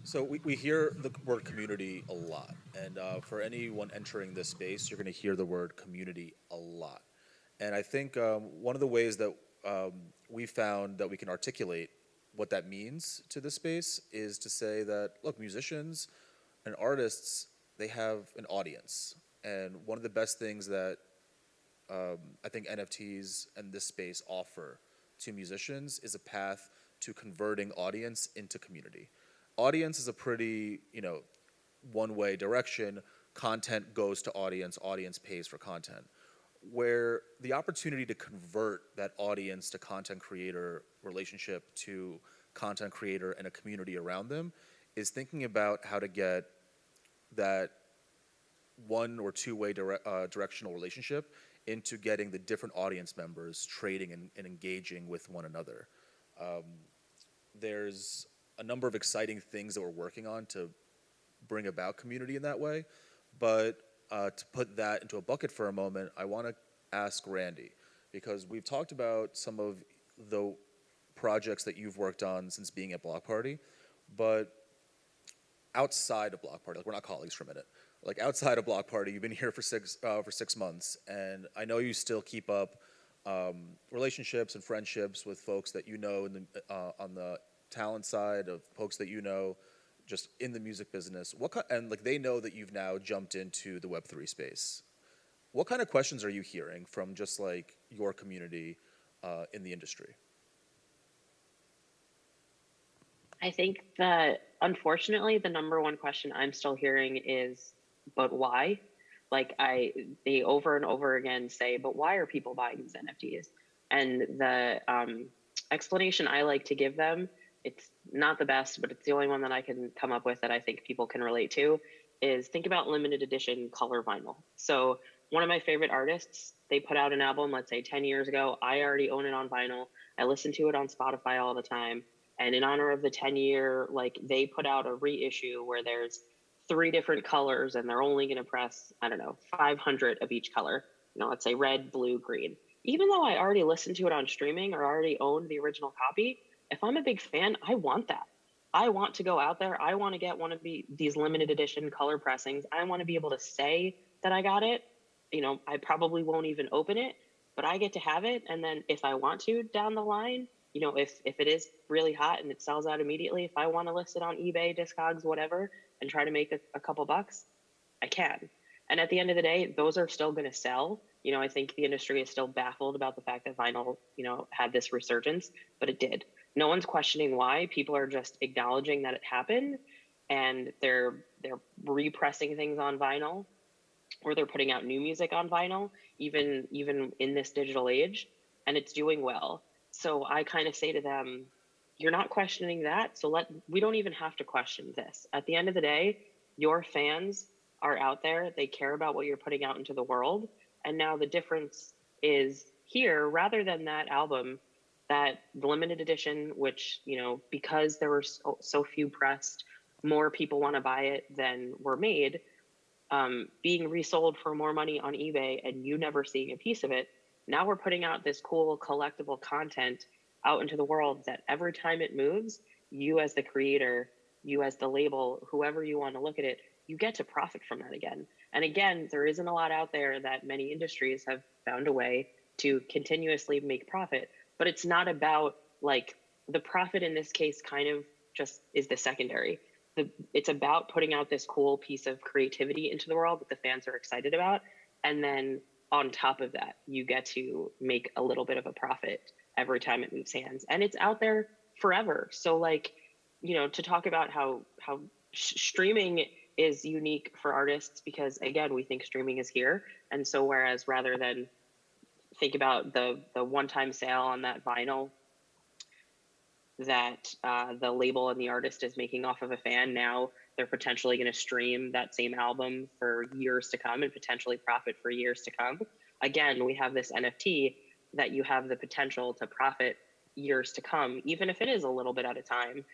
So we hear the word community a lot, and for anyone entering this space, you're going to hear the word community a lot. And I think one of the ways that we found that we can articulate what that means to this space is to say that, look, musicians and artists, they have an audience. And one of the best things that I think NFTs and this space offer to musicians is a path to converting audience into community. Audience is a pretty, one-way direction. Content goes to audience, audience pays for content. Where the opportunity to convert that audience to content creator relationship to content creator and a community around them is thinking about how to get that one or two-way directional relationship into getting the different audience members trading and engaging with one another. There's a number of exciting things that we're working on to bring about community in that way, but to put that into a bucket for a moment, I want to ask Randy, because we've talked about some of the projects that you've worked on since being at Blockparty, but outside of Blockparty, like we're not colleagues for a minute, like outside of Blockparty, you've been here for 6 months, and I know you still keep up relationships and friendships with folks that you know on the talent side, of folks that you know just in the music business. And like they know that you've now jumped into the Web3 space. What kind of questions are you hearing from just like your community in the industry? I think that unfortunately the number one question I'm still hearing is, but why? Like they over and over again say, but why are people buying these NFTs? And the explanation I like to give them, it's not the best, but it's the only one that I can come up with that I think people can relate to, is think about limited edition color vinyl. So one of my favorite artists, they put out an album, let's say 10 years ago. I already own it on vinyl. I listen to it on Spotify all the time. And in honor of the 10-year, like they put out a reissue where there's 3 different colors and they're only going to press, 500 of each color. Let's say red, blue, green. Even though I already listened to it on streaming or already owned the original copy, if I'm a big fan, I want that. I want to go out there. I want to get one of these limited edition color pressings. I want to be able to say that I got it. I probably won't even open it, but I get to have it. And then if I want to down the line, if it is really hot and it sells out immediately, if I want to list it on eBay, Discogs, whatever, and try to make a couple bucks, I can. And at the end of the day, those are still going to sell. I think the industry is still baffled about the fact that vinyl, had this resurgence, but it did. No one's questioning why. People are just acknowledging that it happened, and they're repressing things on vinyl, or they're putting out new music on vinyl, even in this digital age, and it's doing well. So I kind of say to them, you're not questioning that, so we don't even have to question this. At the end of the day, your fans are out there. They care about what you're putting out into the world. And now the difference is here, rather than that album, that the limited edition, which, because there were so few pressed, more people want to buy it than were made, being resold for more money on eBay and you never seeing a piece of it. Now we're putting out this cool collectible content out into the world that every time it moves, you as the creator, you as the label, whoever you want to look at it, you get to profit from that again. And again, there isn't a lot out there that many industries have found a way to continuously make profit, but it's not about like the profit in this case kind of just is the secondary. It's about putting out this cool piece of creativity into the world that the fans are excited about. And then on top of that, you get to make a little bit of a profit every time it moves hands, and it's out there forever. So like, to talk about how streaming is unique for artists, because again, we think streaming is here. And so whereas rather than think about the one-time sale on that vinyl that the label and the artist is making off of a fan, now they're potentially going to stream that same album for years to come and potentially profit for years to come. Again, we have this NFT that you have the potential to profit years to come, even if it is a little bit at a time.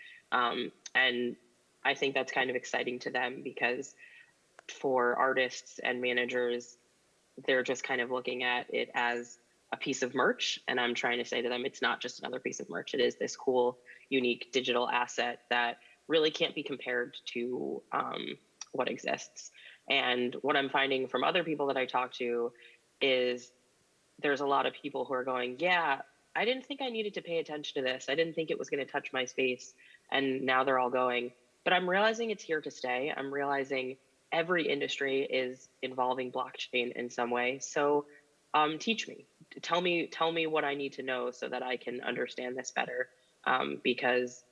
And I think that's kind of exciting to them, because for artists and managers, they're just kind of looking at it as a piece of merch. And I'm trying to say to them, it's not just another piece of merch. It is this cool, unique digital asset that really can't be compared to what exists. And what I'm finding from other people that I talk to is there's a lot of people who are going, yeah, I didn't think I needed to pay attention to this. I didn't think it was going to touch my space. And now they're all going, but I'm realizing it's here to stay. I'm realizing every industry is involving blockchain in some way. So teach me, tell me what I need to know so that I can understand this better. because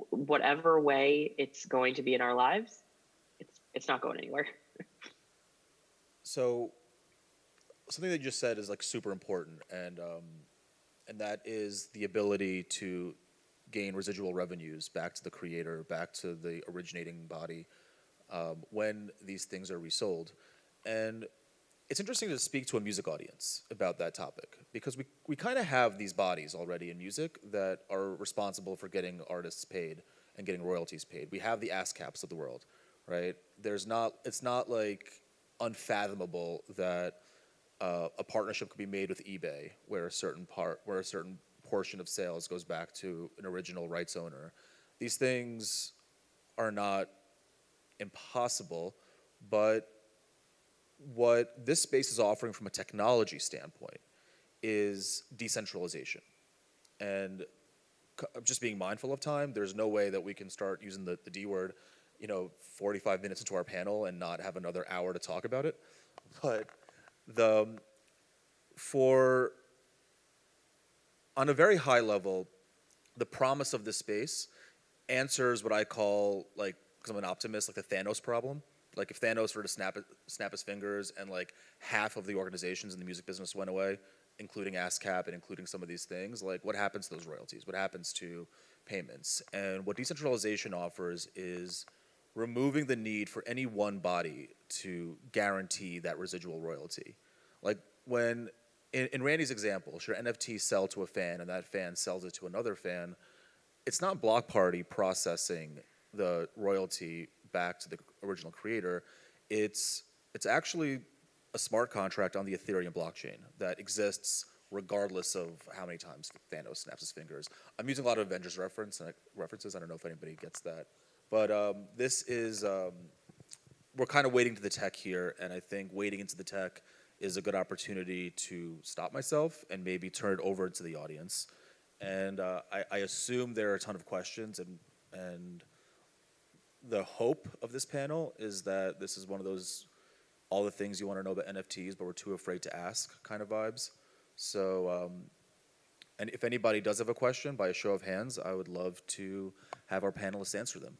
whatever way it's going to be in our lives, it's not going anywhere. So something that you just said is like super important, and that is the ability to gain residual revenues back to the creator, back to the originating body, when these things are resold. And it's interesting to speak to a music audience about that topic, because we kind of have these bodies already in music that are responsible for getting artists paid and getting royalties paid. We have the ASCAPs of the world, right? It's not like unfathomable that a partnership could be made with eBay where a certain portion of sales goes back to an original rights owner. These things are not impossible, but what this space is offering from a technology standpoint is decentralization. And just being mindful of time, there's no way that we can start using the D word, 45 minutes into our panel and not have another hour to talk about it. But on a very high level, the promise of this space answers what I call, like, because I'm an optimist, like the Thanos problem. Like if Thanos were to snap his fingers and like half of the organizations in the music business went away, including ASCAP and including some of these things, like what happens to those royalties? What happens to payments? And what decentralization offers is removing the need for any one body to guarantee that residual royalty. Like when, in Randy's example, sure, NFTs sell to a fan and that fan sells it to another fan, it's not Blockparty processing the royalty back to the original creator. It's actually a smart contract on the Ethereum blockchain that exists regardless of how many times Thanos snaps his fingers. I'm using a lot of Avengers references. I don't know if anybody gets that. But this is, we're kind of wading to the tech here, and I think wading into the tech is a good opportunity to stop myself and maybe turn it over to the audience. And I assume there are a ton of questions, and the hope of this panel is that this is one of those all the things you want to know about NFTs, but we're too afraid to ask kind of vibes. So, and if anybody does have a question, by a show of hands, I would love to have our panelists answer them.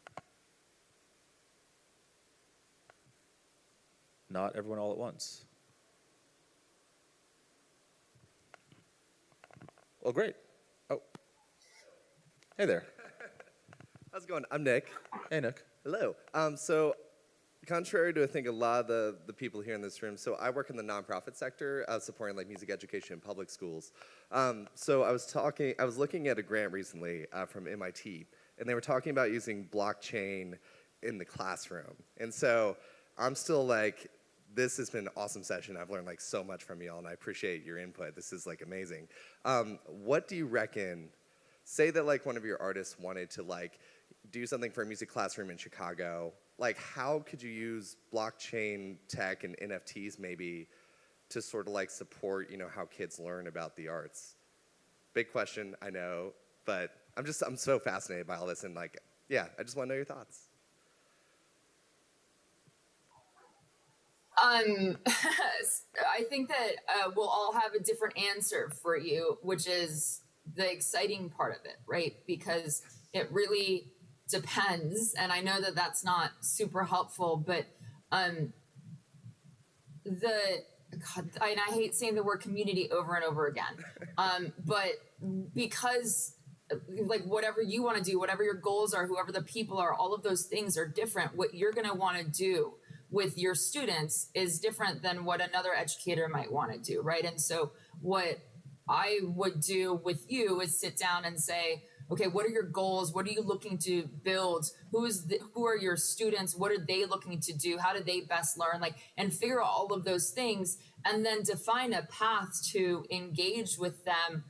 Not everyone all at once. Well, great. Oh, hey there. How's it going? I'm Nick. Hey, Nick. Hello. So, contrary to I think a lot of the people here in this room, so I work in the nonprofit sector, supporting like music education in public schools. So I was looking at a grant recently from MIT, and they were talking about using blockchain in the classroom. And so I'm still like, this has been an awesome session. I've learned like so much from y'all, and I appreciate your input. This is like amazing. What do you reckon? Say that like one of your artists wanted to like do something for a music classroom in Chicago. Like, how could you use blockchain tech and NFTs maybe to sort of like support, how kids learn about the arts? Big question, I know, but I'm so fascinated by all this, and like, yeah, I just want to know your thoughts. I think that we'll all have a different answer for you, which is the exciting part of it, right? Because it really depends, and I know that that's not super helpful, but and I hate saying the word community over and over again, but because like whatever you want to do, whatever your goals are, whoever the people are, all of those things are different. What you're going to want to do with your students is different than what another educator might want to do, right? And so what I would do with you is sit down and say, okay, what are your goals? What are you looking to build? Who are your students? What are they looking to do? How do they best learn? And figure out all of those things, and then define a path to engage with them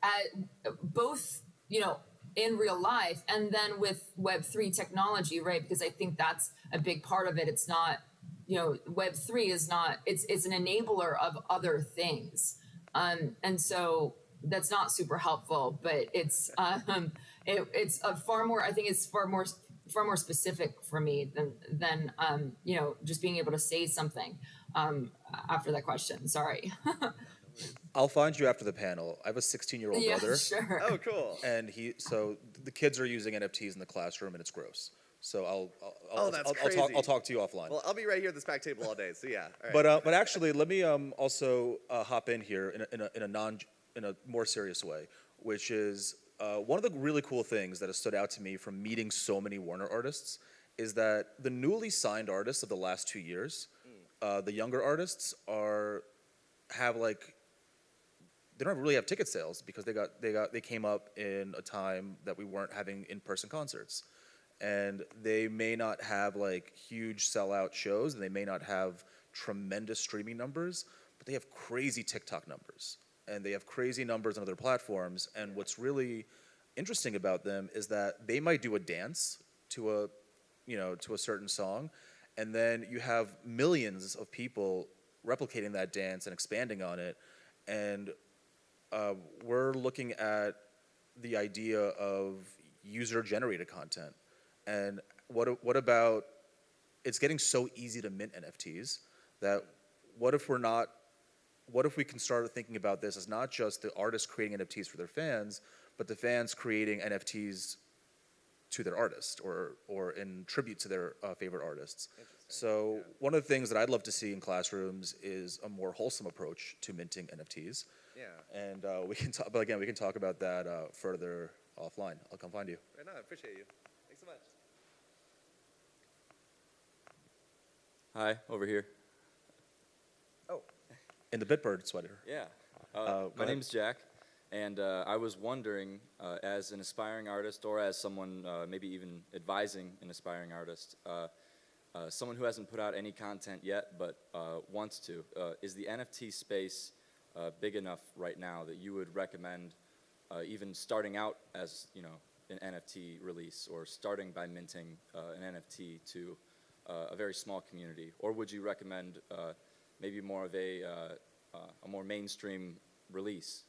at both, in real life and then with Web3 technology, right? Because I think that's a big part of it. It's not, Web3 is not, it's an enabler of other things. And so that's not super helpful, but it's a far more, I think it's far more specific for me than just being able to say something after that question. Sorry. I'll find you after the panel. I have a 16-year-old Yeah, brother, sure. Oh, cool. and so the kids are using NFTs in the classroom, and it's gross. So Oh, that's I'll crazy. I'll talk to you offline. Well, I'll be right here at this back table all day. So yeah. All right. But actually, let me also hop in here in a more serious way, which is one of the really cool things that has stood out to me from meeting so many Warner artists is that the newly signed artists of the last 2 years, the younger artists have like they don't really have ticket sales because they came up in a time that we weren't having in-person concerts. And they may not have like huge sellout shows and they may not have tremendous streaming numbers, but they have crazy TikTok numbers and they have crazy numbers on other platforms. And what's really interesting about them is that they might do a dance to a certain song, and then you have millions of people replicating that dance and expanding on it. And we're looking at the idea of user-generated content. And what about, it's getting so easy to mint NFTs that what if we can start thinking about this as not just the artists creating NFTs for their fans, but the fans creating NFTs to their artist or in tribute to their favorite artists. So one of the things that I'd love to see in classrooms is a more wholesome approach to minting NFTs. Yeah. And we can talk, but again, we can talk about that further offline. I'll come find you. Right on. I appreciate you. Thanks so much. Hi, over here. Oh. In the Bitbird sweater. Yeah. Go My ahead. name's Jack, and I was wondering, as an aspiring artist or as someone maybe even advising an aspiring artist, someone who hasn't put out any content yet but wants to, is the NFT space big enough right now that you would recommend even starting out as, an NFT release or starting by minting an NFT to a very small community? Or would you recommend maybe more of a more mainstream release?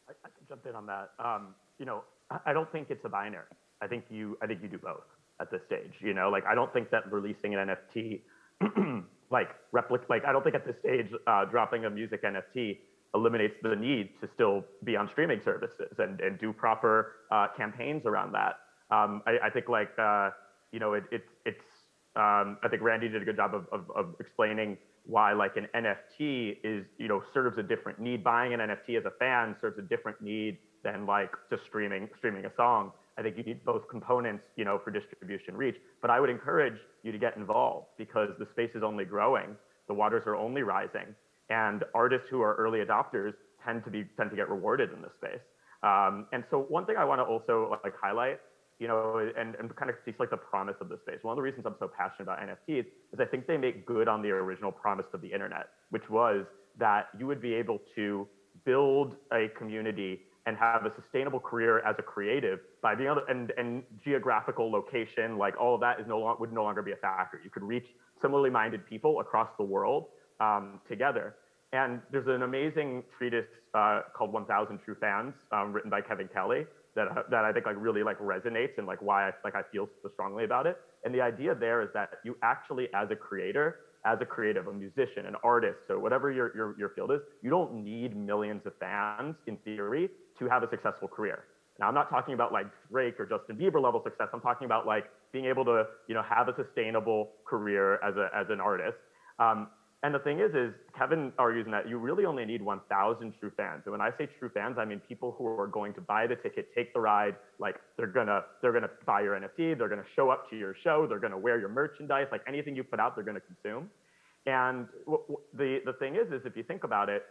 I can jump in on that. I don't think it's a binary. I think you do both at this stage. Like I don't think that releasing an NFT, I don't think at this stage dropping a music NFT eliminates the need to still be on streaming services and do proper campaigns around that. I think I think Randy did a good job of explaining why like an NFT is, serves a different need. Buying an NFT as a fan serves a different need than like just streaming a song. I think you need both components, for distribution reach. But I would encourage you to get involved because the space is only growing, the waters are only rising, and artists who are early adopters tend to get rewarded in this space. And so one thing I want to also like highlight, and kind of speaks like the promise of the space. One of the reasons I'm so passionate about NFTs is I think they make good on the original promise of the internet, which was that you would be able to build a community and have a sustainable career as a creative by being able to, and geographical location, like all of that would no longer be a factor. You could reach similarly minded people across the world together. And there's an amazing treatise called 1000 True Fans, written by Kevin Kelly, that I think like really like resonates and like why I feel so strongly about it. And the idea there is that you actually, as a creator, as a creative, a musician, an artist, so whatever your field is, you don't need millions of fans in theory to have a successful career. Now, I'm not talking about like Drake or Justin Bieber level success. I'm talking about like being able to, have a sustainable career as an artist. And the thing is Kevin argues in that you really only need 1,000 true fans. And when I say true fans, I mean people who are going to buy the ticket, take the ride, like they're gonna buy your NFT, they're gonna show up to your show, they're gonna wear your merchandise, like anything you put out, they're gonna consume. And the thing is if you think about it,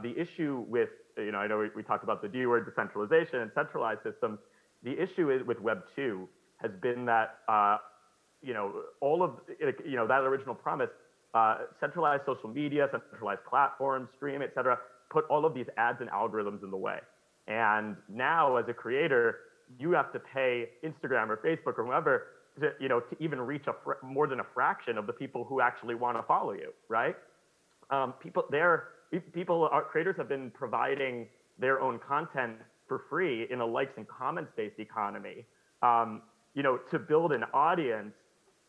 the issue with, I know we talked about the D word, decentralization and centralized systems. The issue is with Web 2 has been that, all of, that original promise, centralized social media, centralized platforms, stream, et cetera, put all of these ads and algorithms in the way. And now as a creator, you have to pay Instagram or Facebook or whoever to even reach more than a fraction of the people who actually want to follow you, right? Creators have been providing their own content for free in a likes and comments-based economy, to build an audience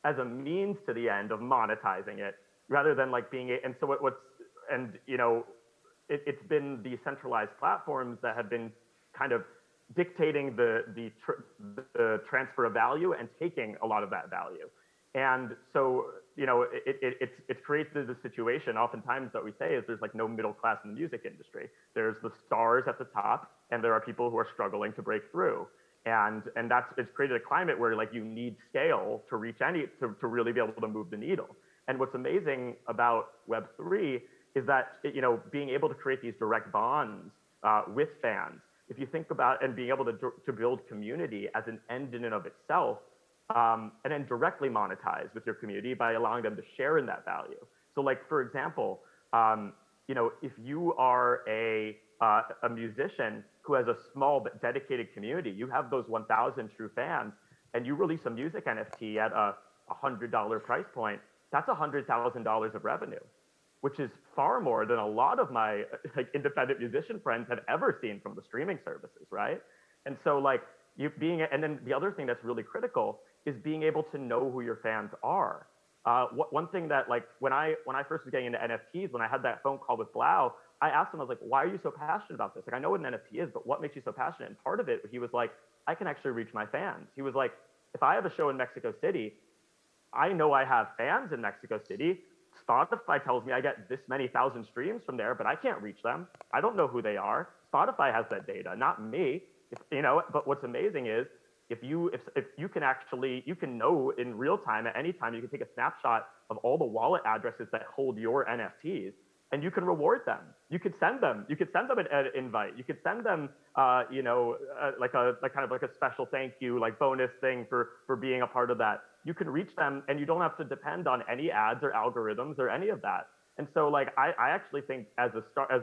as a means to the end of monetizing it, rather than like being and so it's been the centralized platforms that have been kind of dictating the transfer of value and taking a lot of that value. And so, you know, it's created the situation oftentimes that we say is there's like no middle class in the music industry. There's the stars at the top, and there are people who are struggling to break through. And it's created a climate where like you need scale to reach to really be able to move the needle. And what's amazing about Web3 is that, you know, being able to create these direct bonds with fans, if you think about, and being able to build community as an end in and of itself, and then directly monetize with your community by allowing them to share in that value. So like, for example, you know, if you are a musician who has a small but dedicated community, you have those 1,000 true fans, and you release a music NFT at a $100 price point, that's $100,000 of revenue, which is far more than a lot of my like independent musician friends have ever seen from the streaming services, right? And so like and then the other thing that's really critical is being able to know who your fans are. One thing that like when I first was getting into NFTs, when I had that phone call with Blau, I asked him, I was like, why are you so passionate about this? Like, I know what an NFT is, but what makes you so passionate? And part of it, he was like, I can actually reach my fans. He was like, if I have a show in Mexico City, I know I have fans in Mexico City. Spotify tells me I get this many thousand streams from there, but I can't reach them. I don't know who they are. Spotify has that data, not me. You know, but what's amazing is if you can know in real time at any time, you can take a snapshot of all the wallet addresses that hold your NFTs, and you can reward them. You could send them an invite. You could send them, you know, like kind of like a special thank you, like bonus thing for being a part of that. You can reach them, and you don't have to depend on any ads or algorithms or any of that. And so, like, I actually think as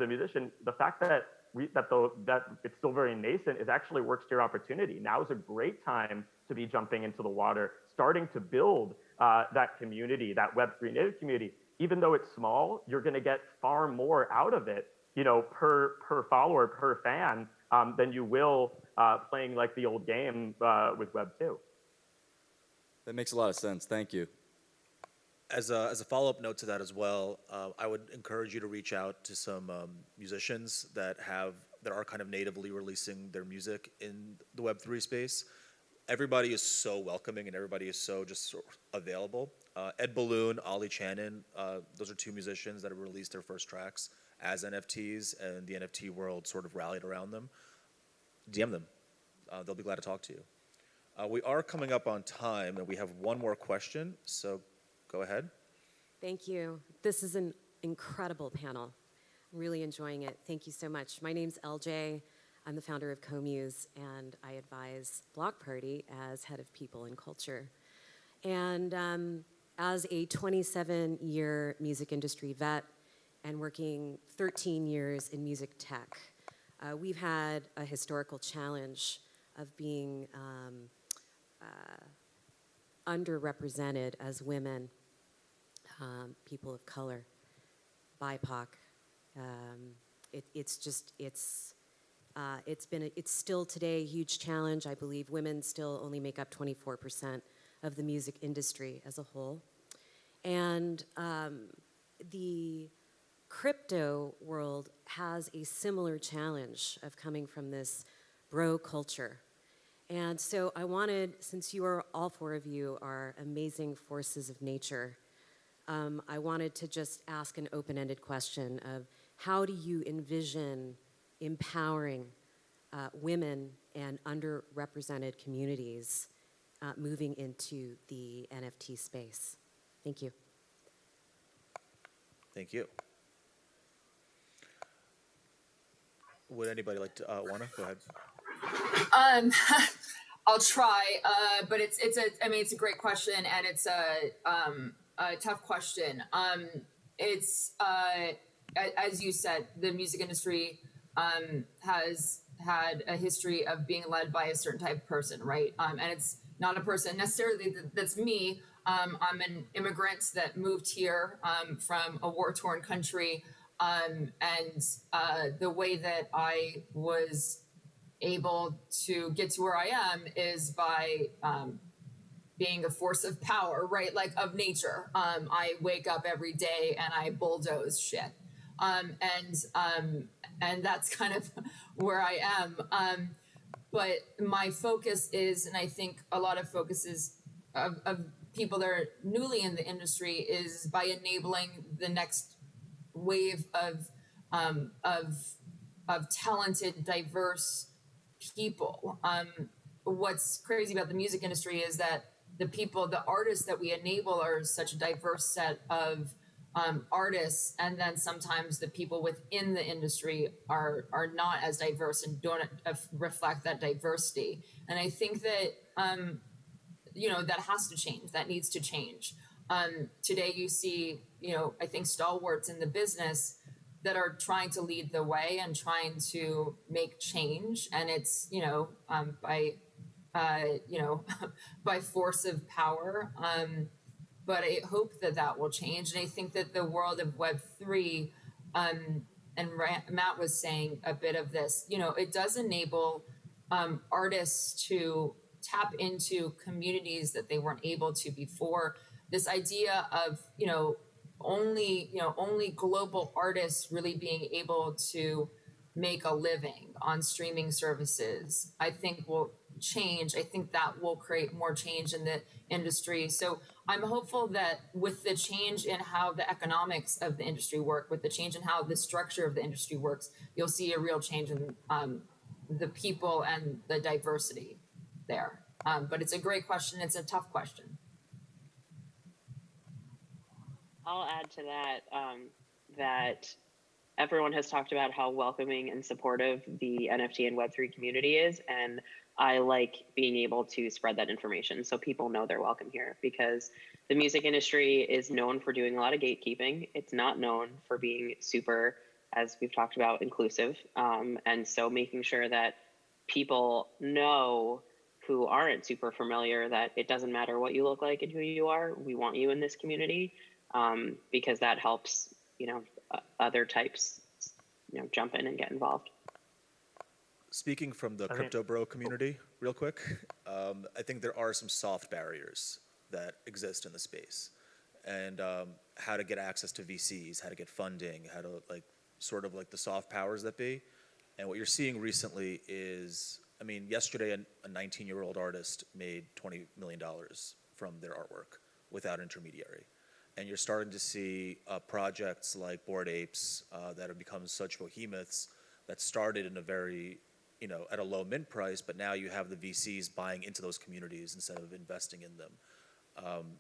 a musician, the fact that that it's still very nascent is actually works to your opportunity. Now is a great time to be jumping into the water, starting to build that community, that Web3 native community. Even though it's small, you're going to get far more out of it, you know, per follower, per fan, than you will playing like the old game with Web2. That makes a lot of sense. Thank you. As a follow-up note to that as well, I would encourage you to reach out to some musicians that are kind of natively releasing their music in the Web3 space. Everybody is so welcoming and everybody is so just available. Ed Balloon, Ollie Channon, those are two musicians that have released their first tracks as NFTs, and the NFT world sort of rallied around them. DM them. They'll be glad to talk to you. We are coming up on time, and we have one more question, so go ahead. Thank you. This is an incredible panel. I'm really enjoying it. Thank you so much. My name's LJ. I'm the founder of Comuse, and I advise Blockparty as head of people and culture. And as a 27-year music industry vet and working 13 years in music tech, we've had a historical challenge of being underrepresented as women, people of color, BIPOC. It's still today a huge challenge. I believe women still only make up 24% of the music industry as a whole. And the crypto world has a similar challenge of coming from this bro culture. And so I wanted, since you are, all four of you are amazing forces of nature, I wanted to just ask an open-ended question of how do you envision empowering women and underrepresented communities moving into the NFT space? Thank you. Thank you. Would anybody like to, Oana, go ahead. I'll try, but it's a great question, and it's a tough question. It's as you said, the music industry has had a history of being led by a certain type of person, right? And it's not a person necessarily that's me. I'm an immigrant that moved here from a war-torn country, and the way that I was able to get to where I am is by being a force of power, right? Like of nature. I wake up every day and I bulldoze shit. And that's kind of where I am. But my focus is, and I think a lot of focuses of people that are newly in the industry, is by enabling the next wave of talented, diverse people. What's crazy about the music industry is that the artists that we enable are such a diverse set of artists, and then sometimes the people within the industry are not as diverse and don't reflect that diversity. And I think that that has to change. That needs to change. Today, you see, I think stalwarts in the business that are trying to lead the way and trying to make change, and it's by by force of power. But I hope that will change, and I think that the world of Web3, and Matt was saying a bit of this. It does enable artists to tap into communities that they weren't able to before. This idea of only global artists really being able to make a living on streaming services, I think will change. I think that will create more change in the industry. So I'm hopeful that with the change in how the economics of the industry work, with the change in how the structure of the industry works, you'll see a real change in the people and the diversity there. But it's a great question. It's a tough question. I'll add to that that everyone has talked about how welcoming and supportive the NFT and Web3 community is, and I like being able to spread that information so people know they're welcome here, because the music industry is known for doing a lot of gatekeeping. It's not known for being super, as we've talked about, inclusive. And so making sure that people know who aren't super familiar that it doesn't matter what you look like and who you are, we want you in this community, because that helps, other types, jump in and get involved. Speaking from the crypto bro community, real quick, I think there are some soft barriers that exist in the space, and how to get access to VCs, how to get funding, how to sort of the soft powers that be. And what you're seeing recently is, yesterday a 19-year-old artist made $20 million from their artwork without intermediary. And you're starting to see projects like Bored Apes that have become such behemoths that started in a very, at a low mint price, but now you have the VCs buying into those communities instead of investing in them.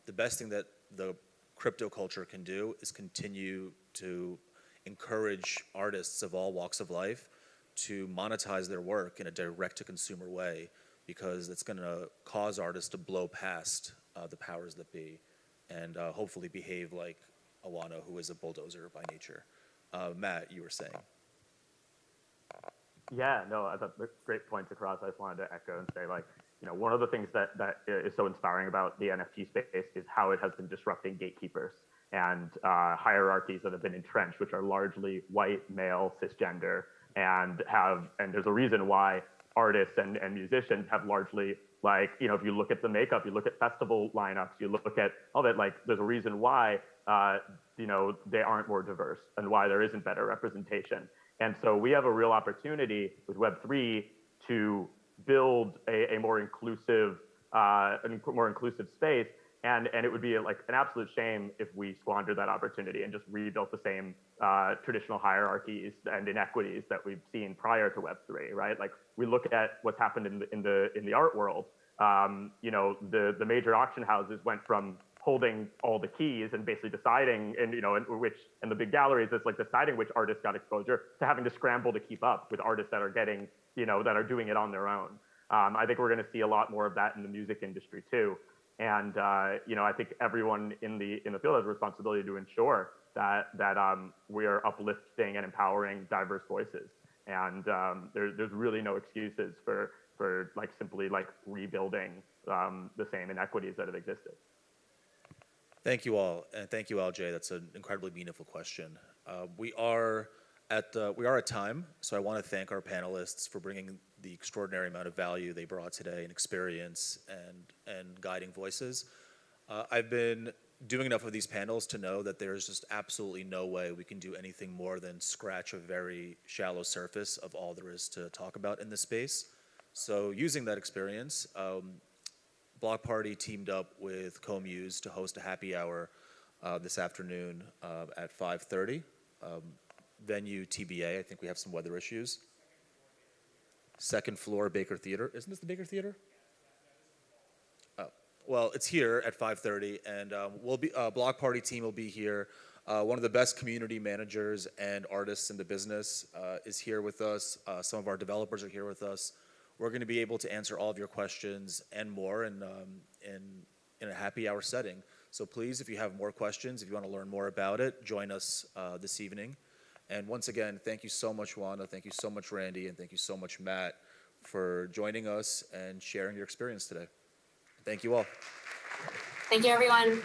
The best thing that the crypto culture can do is continue to encourage artists of all walks of life to monetize their work in a direct-to-consumer way, because it's going to cause artists to blow past the powers that be, and hopefully behave like Oana, who is a bulldozer by nature. Matt, you were saying. Yeah, no, that's great points across. I just wanted to echo and say, one of the things that is so inspiring about the NFT space is how it has been disrupting gatekeepers and hierarchies that have been entrenched, which are largely white, male, cisgender, and there's a reason why artists and musicians have largely, if you look at the makeup, you look at festival lineups, you look at all that, there's a reason why, they aren't more diverse and why there isn't better representation. And so we have a real opportunity with Web3 to build a more inclusive space. And it would be an absolute shame if we squander that opportunity and just rebuilt the same traditional hierarchies and inequities that we've seen prior to Web3, right? We look at what's happened in the art world. The major auction houses went from holding all the keys and basically deciding, and the big galleries, it's deciding which artists got exposure, to having to scramble to keep up with artists that are getting, that are doing it on their own. I think we're going to see a lot more of that in the music industry too. And I think everyone in the field has a responsibility to ensure that we are uplifting and empowering diverse voices. And there's really no excuses for simply rebuilding the same inequities that have existed. Thank you all, and thank you, LJ. That's an incredibly meaningful question. We are at time, so I want to thank our panelists for bringing the extraordinary amount of value they brought today, and experience and guiding voices. I've been doing enough of these panels to know that there's just absolutely no way we can do anything more than scratch a very shallow surface of all there is to talk about in this space. So using that experience, Blockparty teamed up with CoMuse to host a happy hour this afternoon at 5:30. Venue TBA, I think we have some weather issues. Second floor Baker Theater. Isn't this the Baker Theater? Oh, well, it's here at 5:30, and we'll be Blockparty team will be here. One of the best community managers and artists in the business is here with us. Some of our developers are here with us. We're going to be able to answer all of your questions and more in a happy hour setting. So please, if you have more questions, if you want to learn more about it, join us this evening. And once again, thank you so much, Oana. Thank you so much, Randy. And thank you so much, Matt, for joining us and sharing your experience today. Thank you all. Thank you, everyone.